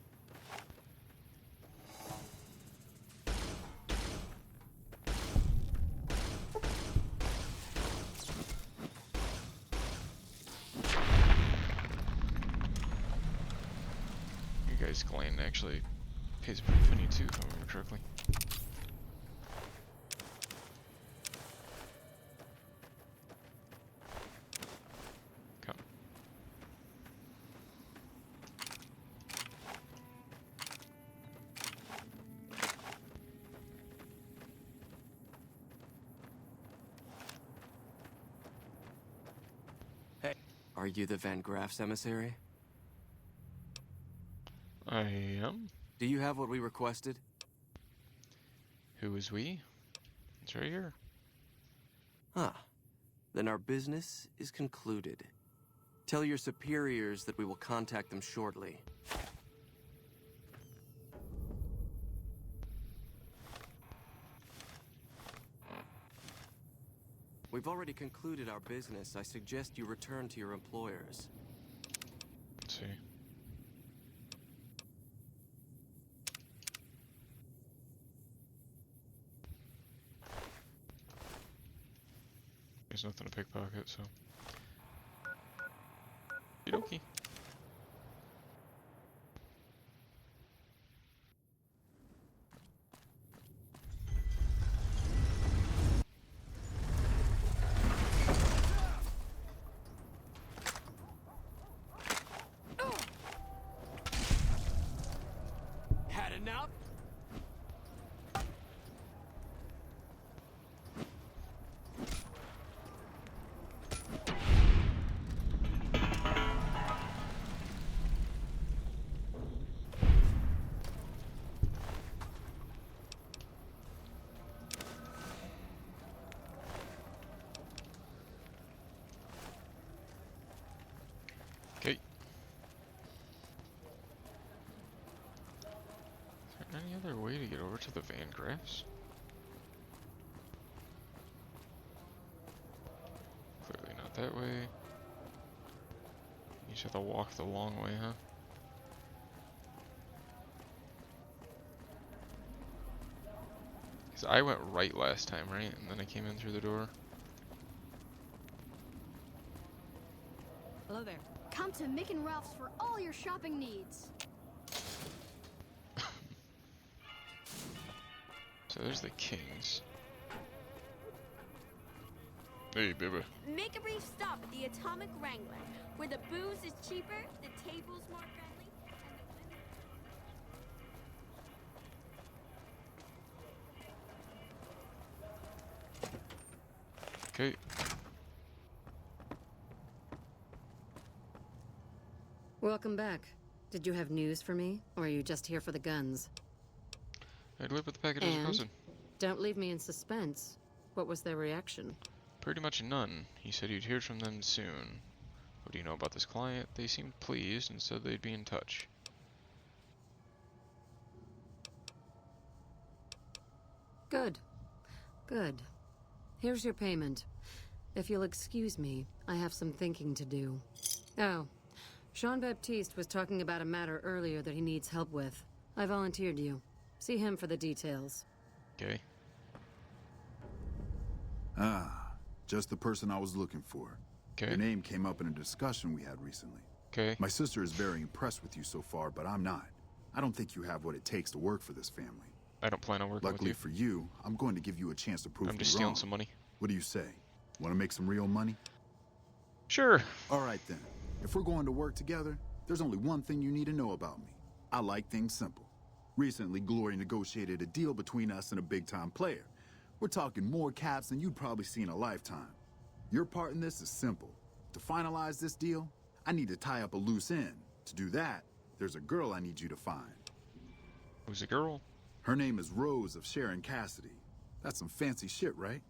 S1: You guys' clan actually pays a pretty penny too, if I remember correctly. Come.
S10: Hey, are you the Van Graff's emissary?
S1: I am.
S10: Do you have what we requested?
S1: Who is we? It's right here.
S10: Ah, then our business is concluded. Tell your superiors that we will contact them shortly. We've already concluded our business. I suggest you return to your employers.
S1: Let's see. There's nothing to pickpocket, so. Okie dokie.
S10: Had enough?
S1: Okay. Is there any other way to get over to the Van Graffs? Clearly not that way. You just have to walk the long way, huh? Because I went right last time, right? And then I came in through the door.
S5: Hello there.
S8: Come to Mick and Ralph's for all your shopping needs.
S1: So there's the Kings. Hey, baby.
S13: Make a brief stop at the Atomic Wrangler, where the booze is cheaper, the table's more friendly, and the women...
S12: Welcome back. Did you have news for me, or are you just here for the guns?
S1: I delivered the package as a cousin.
S12: Don't leave me in suspense. What was their reaction?
S1: Pretty much none. He said you'd hear from them soon. What do you know about this client? They seemed pleased and said they'd be in touch.
S12: Good. Good. Here's your payment. If you'll excuse me, I have some thinking to do. Oh, Jean-Baptiste was talking about a matter earlier that he needs help with. I volunteered you. See him for the details.
S1: Okay.
S6: Ah, just the person I was looking for.
S1: Okay.
S6: Your name came up in a discussion we had recently.
S1: Okay.
S6: My sister is very impressed with you so far, but I'm not. I don't think you have what it takes to work for this family.
S1: I don't plan on working with you.
S6: Luckily for you, I'm going to give you a chance to prove me wrong.
S1: I'm just stealing some money.
S6: What do you say? Want to make some real money?
S1: Sure.
S6: All right then. If we're going to work together, there's only one thing you need to know about me. I like things simple. Recently, Glory negotiated a deal between us and a big-time player. We're talking more caps than you'd probably see in a lifetime. Your part in this is simple. To finalize this deal, I need to tie up a loose end. To do that, there's a girl I need you to find.
S1: Who's the girl?
S6: Her name is Rose of Sharon Cassidy. That's some fancy shit, right?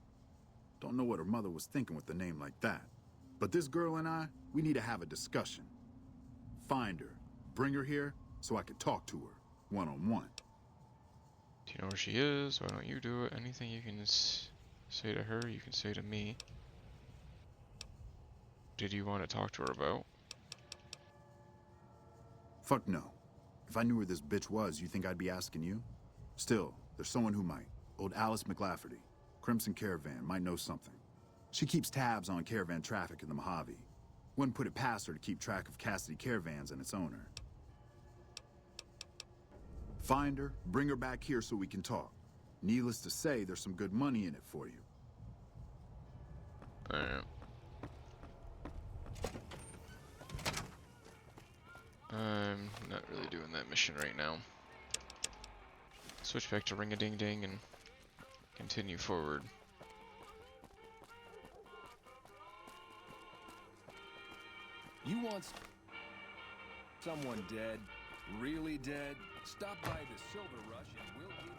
S6: Don't know what her mother was thinking with a name like that. But this girl and I, we need to have a discussion. Find her, bring her here, so I can talk to her, one-on-one.
S1: Do you know where she is? Why don't you do it? Anything you can say to her, you can say to me. Did you want to talk to her about?
S6: Fuck no. If I knew where this bitch was, you think I'd be asking you? Still, there's someone who might. Old Alice McLafferty. Crimson Caravan might know something. She keeps tabs on caravan traffic in the Mojave. Wouldn't put it past her to keep track of Cassidy Caravans and its owner. Find her, bring her back here so we can talk. Needless to say, there's some good money in it for you.
S1: I'm not really doing that mission right now. Switch back to Ring-a-Ding-Ding and continue forward.
S9: You want someone dead? Really dead? Stop by the Silver Rush and we'll give you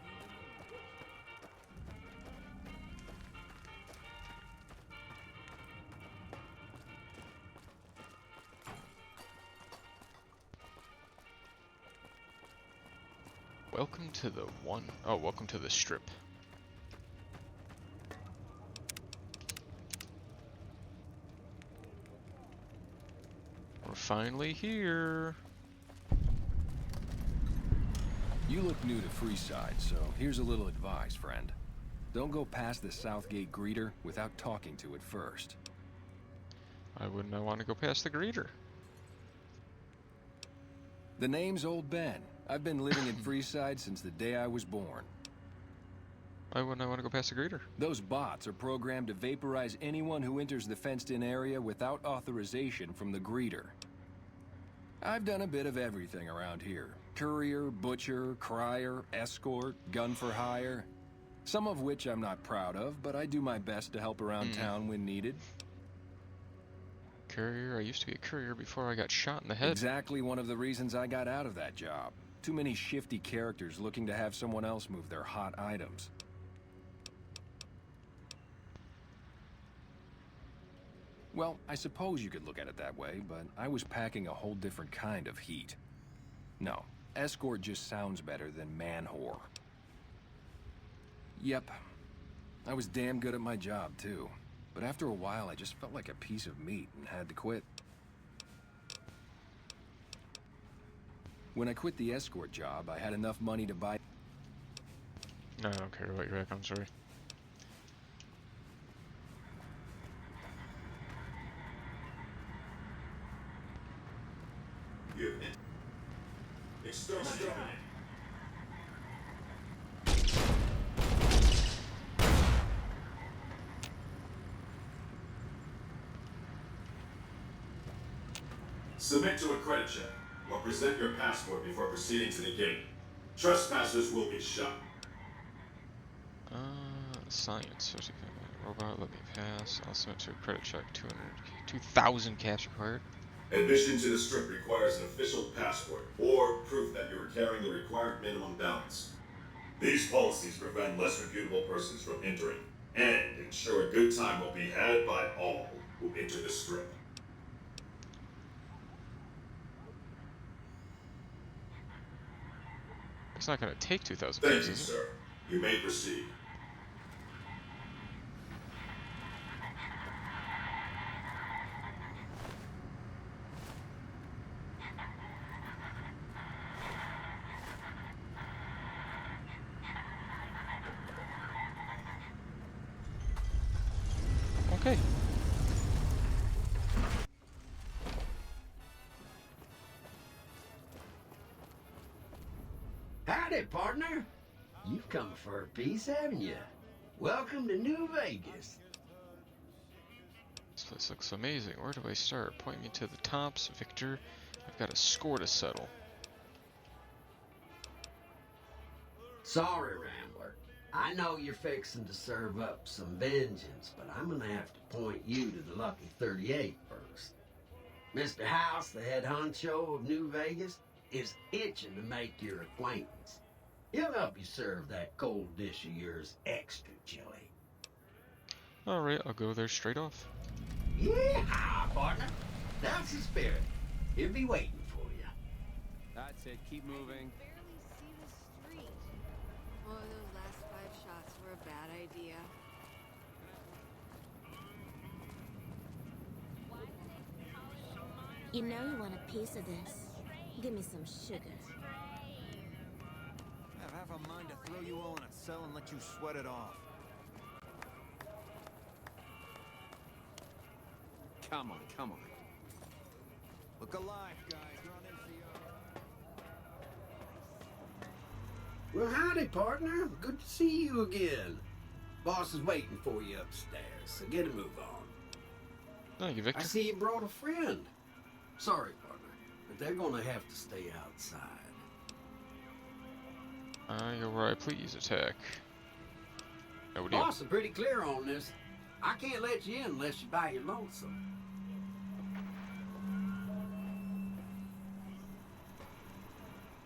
S1: Welcome to the welcome to the strip. We're finally here.
S9: You look new to Freeside, so here's a little advice, friend. Don't go past the Southgate greeter without talking to it first.
S1: Why wouldn't I want to go past the greeter?
S9: The name's Old Ben. I've been living in Freeside since the day I was born.
S1: Why wouldn't I want to go past the greeter?
S9: Those bots are programmed to vaporize anyone who enters the fenced-in area without authorization from the greeter. I've done a bit of everything around here. Courier, butcher, crier, escort, gun for hire. Some of which I'm not proud of, but I do my best to help around town when needed.
S1: Courier? I used to be a courier before I got shot in the head.
S9: Exactly one of the reasons I got out of that job. Too many shifty characters looking to have someone else move their hot items. Well, I suppose you could look at it that way, but I was packing a whole different kind of heat. No, escort just sounds better than man-whore. Yep, I was damn good at my job, too. But after a while, I just felt like a piece of meat and had to quit. When I quit the escort job, I had enough money to buy...
S1: No, I don't care about your back, I'm sorry.
S15: Submit to a credit check, or present your passport before proceeding to the gate. Trespassers will be shot.
S1: Science. Robot, let me pass. I'll submit to a credit check. 2,000 caps required.
S15: Admission to the Strip requires an official passport or proof that you are carrying the required minimum balance. These policies prevent less reputable persons from entering and ensure a good time will be had by all who enter the Strip.
S1: It's not gonna take 2,000
S15: Thank
S1: keys,
S15: you,
S1: is it?
S15: sir. You may proceed.
S1: Okay.
S16: Howdy, partner. You've come for a piece, haven't you? Welcome to New Vegas.
S1: This place looks amazing. Where do I start? Point me to the tops, Victor. I've got a score to settle.
S16: Sorry, Rambler. I know you're fixing to serve up some vengeance, but I'm gonna have to point you to the Lucky 38 first. Mr. House, the head honcho of New Vegas, is itching to make your acquaintance. He'll help you serve that cold dish of yours extra chili.
S1: Alright, I'll go there straight off.
S16: Yeah, partner. That's the spirit. He'll be waiting for you.
S17: That's it. Keep moving.
S5: Barely see the street. Oh, those last 5 shots were a bad idea.
S13: You know you want a piece of this. Give me some sugar.
S4: I have half a mind to throw you all in a cell and let you sweat it off.
S11: Come on, come on.
S4: Look alive, guys. You're on MCO.
S16: Well, howdy, partner. Good to see you again. Boss is waiting for you upstairs, so get a move on.
S1: Thank you, Victor.
S16: I see you brought a friend. Sorry, partner, but they're gonna have to stay outside.
S1: I go where I please, attack. No deal.
S16: Boss is pretty clear on this. I can't let you in unless you buy your lonesome.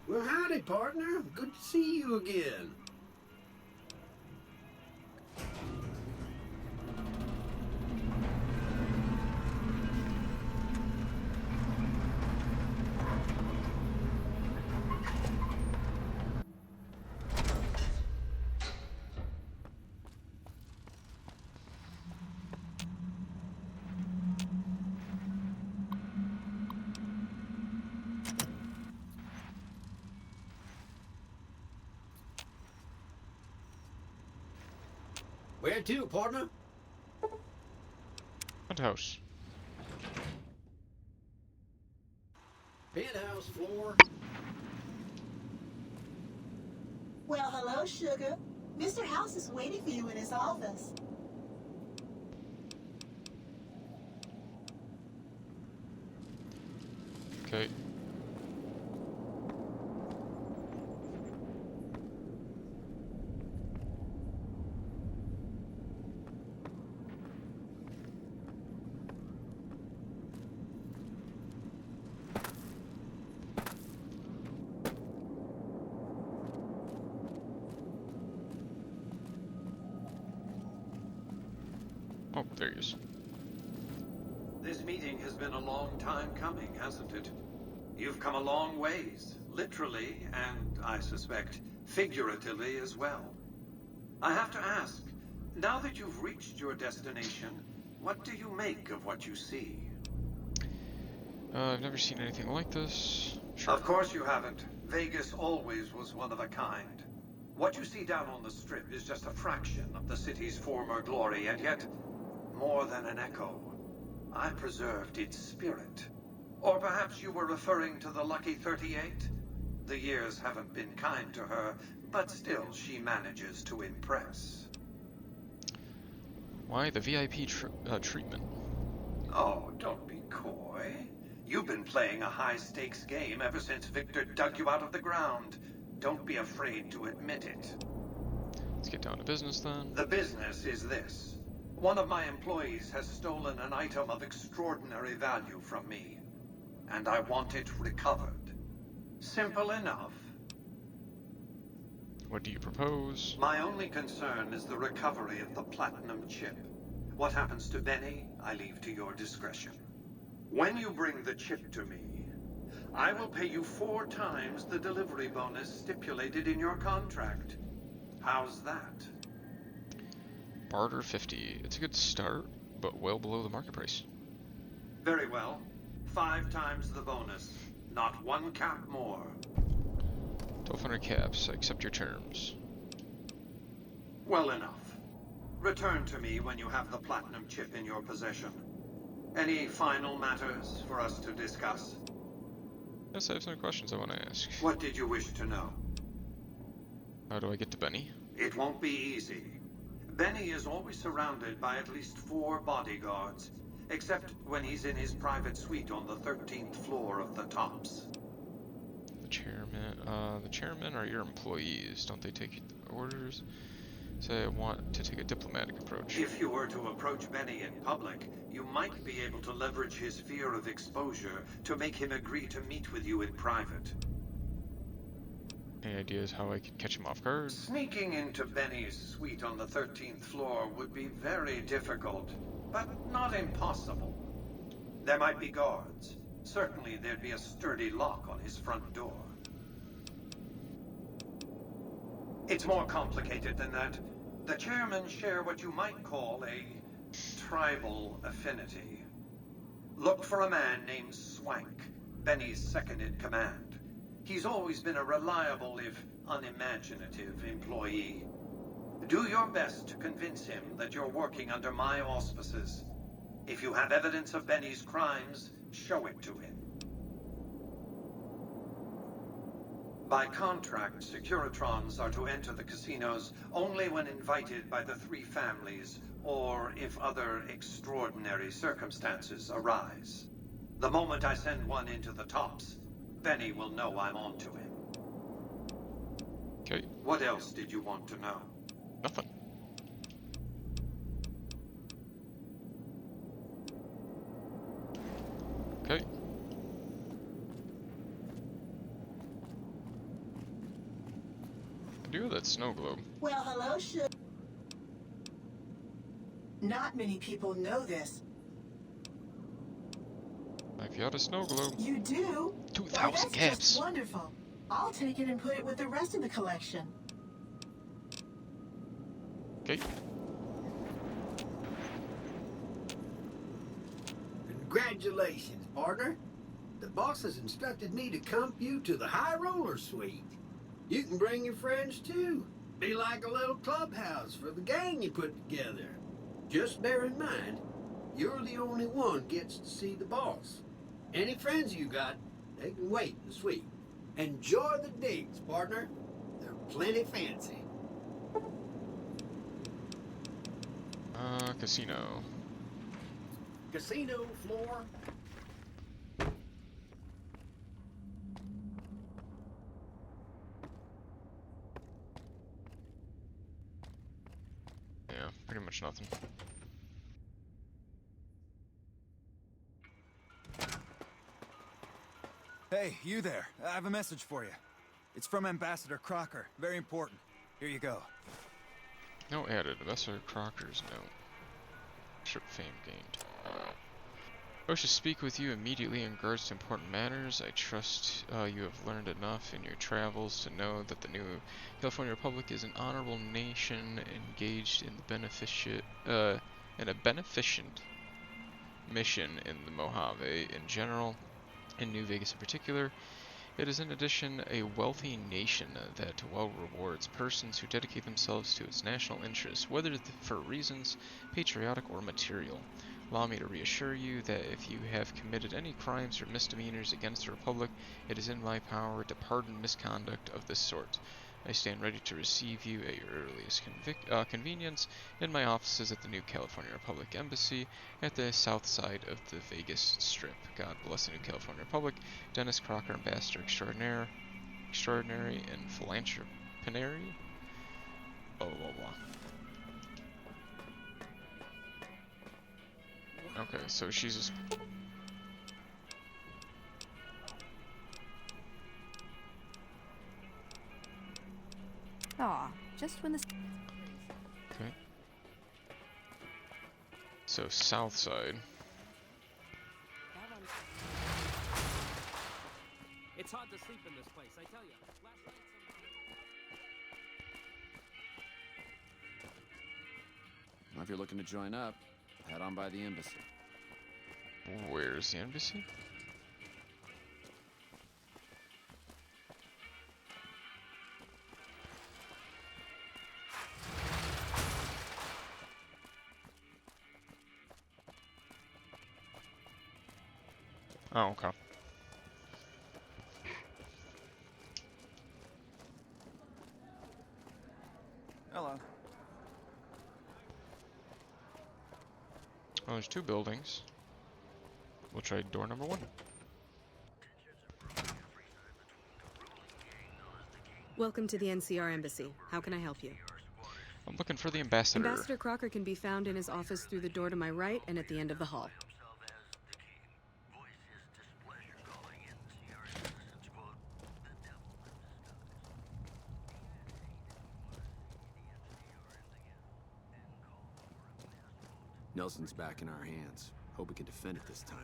S16: Well, howdy, partner. Good to see you again. Where to, partner?
S1: Penthouse.
S16: Penthouse floor.
S18: Well, hello, sugar. Mr. House is waiting for you in his office.
S1: Okay. Oh, there he is.
S19: This meeting has been a long time coming, hasn't it? You've come a long ways, literally, and I suspect figuratively as well. I have to ask, now that you've reached your destination, what do you make of what you see?
S1: I've never seen anything like this. Sure.
S19: Of course you haven't. Vegas always was one of a kind. What you see down on the Strip is just a fraction of the city's former glory, and yet more than an echo. I preserved its spirit. Or perhaps you were referring to the Lucky 38? The years haven't been kind to her, but still she manages to impress.
S1: Why the VIP treatment?
S19: Oh, don't be coy. You've been playing a high-stakes game ever since Victor dug you out of the ground. Don't be afraid to admit it.
S1: Let's get down to business then.
S19: The business is this. One of my employees has stolen an item of extraordinary value from me. and I want it recovered. Simple enough.
S1: What do you propose?
S19: My only concern is the recovery of the platinum chip. What happens to Benny, I leave to your discretion. When you bring the chip to me, I will pay you 4 times the delivery bonus stipulated in your contract. How's that?
S1: Barter 50. It's a good start, but well below the market price.
S19: Very well. 5 times the bonus. Not 1 cap more.
S1: 1,200 caps. I accept your terms.
S19: Well enough. Return to me when you have the platinum chip in your possession. Any final matters for us to discuss?
S1: Yes, I have some questions I want to ask.
S19: What did you wish to know?
S1: How do I get to Benny?
S19: It won't be easy. Benny is always surrounded by at least 4 bodyguards, except when he's in his private suite on the 13th floor of the Tops.
S1: The chairman are your employees. Don't they take orders? Say I want to take a diplomatic approach.
S19: If you were to approach Benny in public, you might be able to leverage his fear of exposure to make him agree to meet with you in private.
S1: Any ideas how I could catch him off guard?
S19: Sneaking into Benny's suite on the 13th floor would be very difficult, but not impossible. There might be guards. Certainly there'd be a sturdy lock on his front door. It's more complicated than that. The chairmen share what you might call a tribal affinity. Look for a man named Swank, Benny's second-in-command. He's always been a reliable, if unimaginative, employee. Do your best to convince him that you're working under my auspices. If you have evidence of Benny's crimes, show it to him. By contract, Securitrons are to enter the casinos only when invited by the 3 families, or if other extraordinary circumstances arise. The moment I send one into the Tops, Benny will know I'm on to him.
S1: Okay.
S19: What else did you want to know?
S1: Nothing. Okay. I do have that snow globe.
S18: Well, hello, Not many people know this.
S1: I've got a snow globe.
S18: You do?
S1: 2,000
S18: That's
S1: caps.
S18: just wonderful. I'll take it and put it with the rest of the collection.
S1: Okay.
S16: Congratulations, partner. The boss has instructed me to comp you to the High Roller Suite. You can bring your friends too. Be like a little clubhouse for the gang you put together. Just bear in mind, you're the only one gets to see the boss. Any friends you got, they can wait in the suite. Enjoy the digs, partner. They're plenty fancy.
S1: Casino.
S16: Casino floor.
S1: Yeah, pretty much nothing.
S4: Hey, you there. I have a message for you. It's from Ambassador Crocker. Very important. Here you go.
S1: No added. Ambassador Crocker's note. Trip fame gained. I wish to speak with you immediately in regards to important matters. I trust you have learned enough in your travels to know that the new California Republic is an honorable nation engaged in the beneficent mission in the Mojave in general, in New Vegas in particular. It is in addition a wealthy nation that well rewards persons who dedicate themselves to its national interests, whether for reasons patriotic or material. Allow me to reassure you that if you have committed any crimes or misdemeanors against the Republic, it is in my power to pardon misconduct of this sort. I stand ready to receive you at your earliest convenience in my offices at the New California Republic Embassy at the south side of the Vegas Strip. God bless the New California Republic. Dennis Crocker, Ambassador Extraordinary and Philanthropinary. Blah, blah, blah. Okay, so she's just...
S20: Aw, just when the...
S1: Okay. So, south side.
S17: It's hard to sleep in this place, I tell you. Last night
S21: Well, if you're looking to join up, head on by the embassy.
S1: Where's the embassy? Oh, okay.
S4: Hello.
S1: Well, there's two buildings. We'll try door number 1.
S3: Welcome to the NCR Embassy. How can I help you?
S1: I'm looking for the ambassador.
S3: Ambassador Crocker can be found in his office through the door to my right and at the end of the hall.
S21: Nelson's back in our hands. Hope we can defend it this time.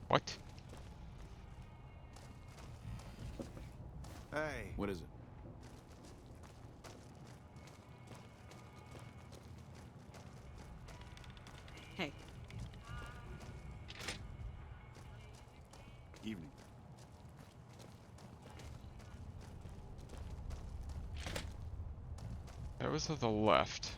S1: What?
S4: Hey.
S21: What is it?
S3: Hey.
S6: Evening.
S1: That was to the left.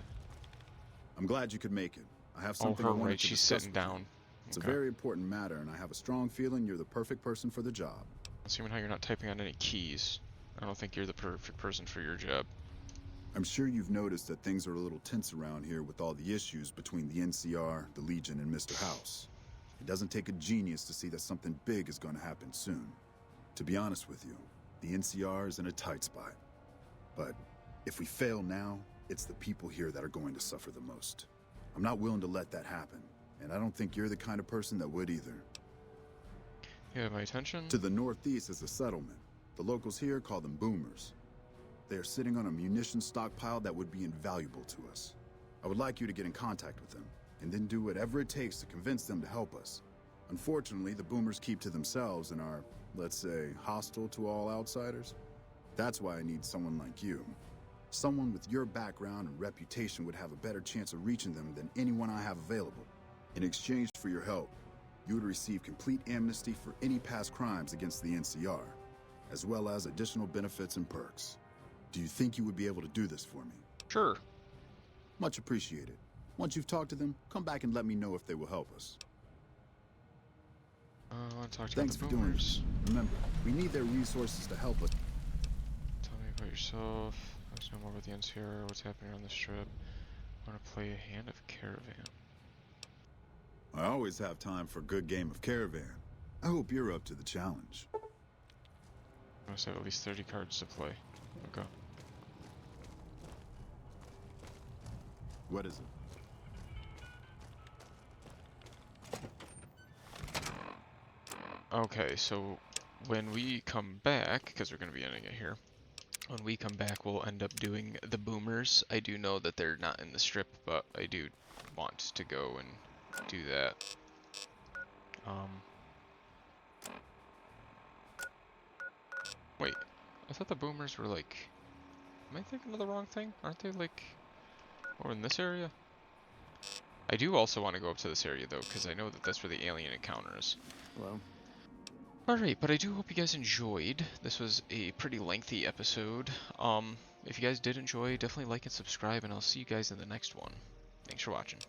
S6: I'm glad you could make it. I have something
S1: her
S6: I wanted
S1: right,
S6: to
S1: she's
S6: discuss
S1: sitting
S6: with you.
S1: down.
S6: It's
S1: Okay.
S6: a very important matter, and I have a strong feeling you're the perfect person for the job.
S1: Assuming how you're not typing on any keys, I don't think you're the perfect person for your job.
S6: I'm sure you've noticed that things are a little tense around here with all the issues between the NCR, the Legion, and Mr. House. It doesn't take a genius to see that something big is going to happen soon. To be honest with you, the NCR is in a tight spot. But if we fail now, it's the people here that are going to suffer the most. I'm not willing to let that happen, and I don't think you're the kind of person that would either.
S1: You have my attention?
S6: To the northeast is a settlement. The locals here call them boomers. They are sitting on a munitions stockpile that would be invaluable to us. I would like you to get in contact with them, and then do whatever it takes to convince them to help us. Unfortunately, the boomers keep to themselves and are, let's say, hostile to all outsiders. That's why I need someone like you. Someone with your background and reputation would have a better chance of reaching them than anyone I have available. In exchange for your help, you would receive complete amnesty for any past crimes against the NCR, as well as additional benefits and perks. Do you think you would be able to do this for me?
S1: Sure.
S6: Much appreciated. Once you've talked to them, come back and let me know if they will help us.
S1: I want to talk to
S6: Thanks
S1: the
S6: for doing
S1: boomers.
S6: this. Remember, we need their resources to help us.
S1: Tell me about yourself. Let's know more about the NCR, what's happening on the strip. I want to play a hand of Caravan.
S6: I always have time for a good game of Caravan. I hope you're up to the challenge.
S1: I must have at least 30 cards to play. Okay.
S6: What is it?
S1: Okay, so when we come back, because we're going to be ending it here, when we come back we'll end up doing the boomers. I do know that they're not in the strip, but I do want to go and do that. Wait, I thought the boomers were like... Am I thinking of the wrong thing? Aren't they like... over in this area? I do also want to go up to this area though, because I know that that's where the alien encounter is.
S21: Hello.
S1: Alright, but I do hope you guys enjoyed. This was a pretty lengthy episode. If you guys did enjoy, definitely like and subscribe, and I'll see you guys in the next one. Thanks for watching.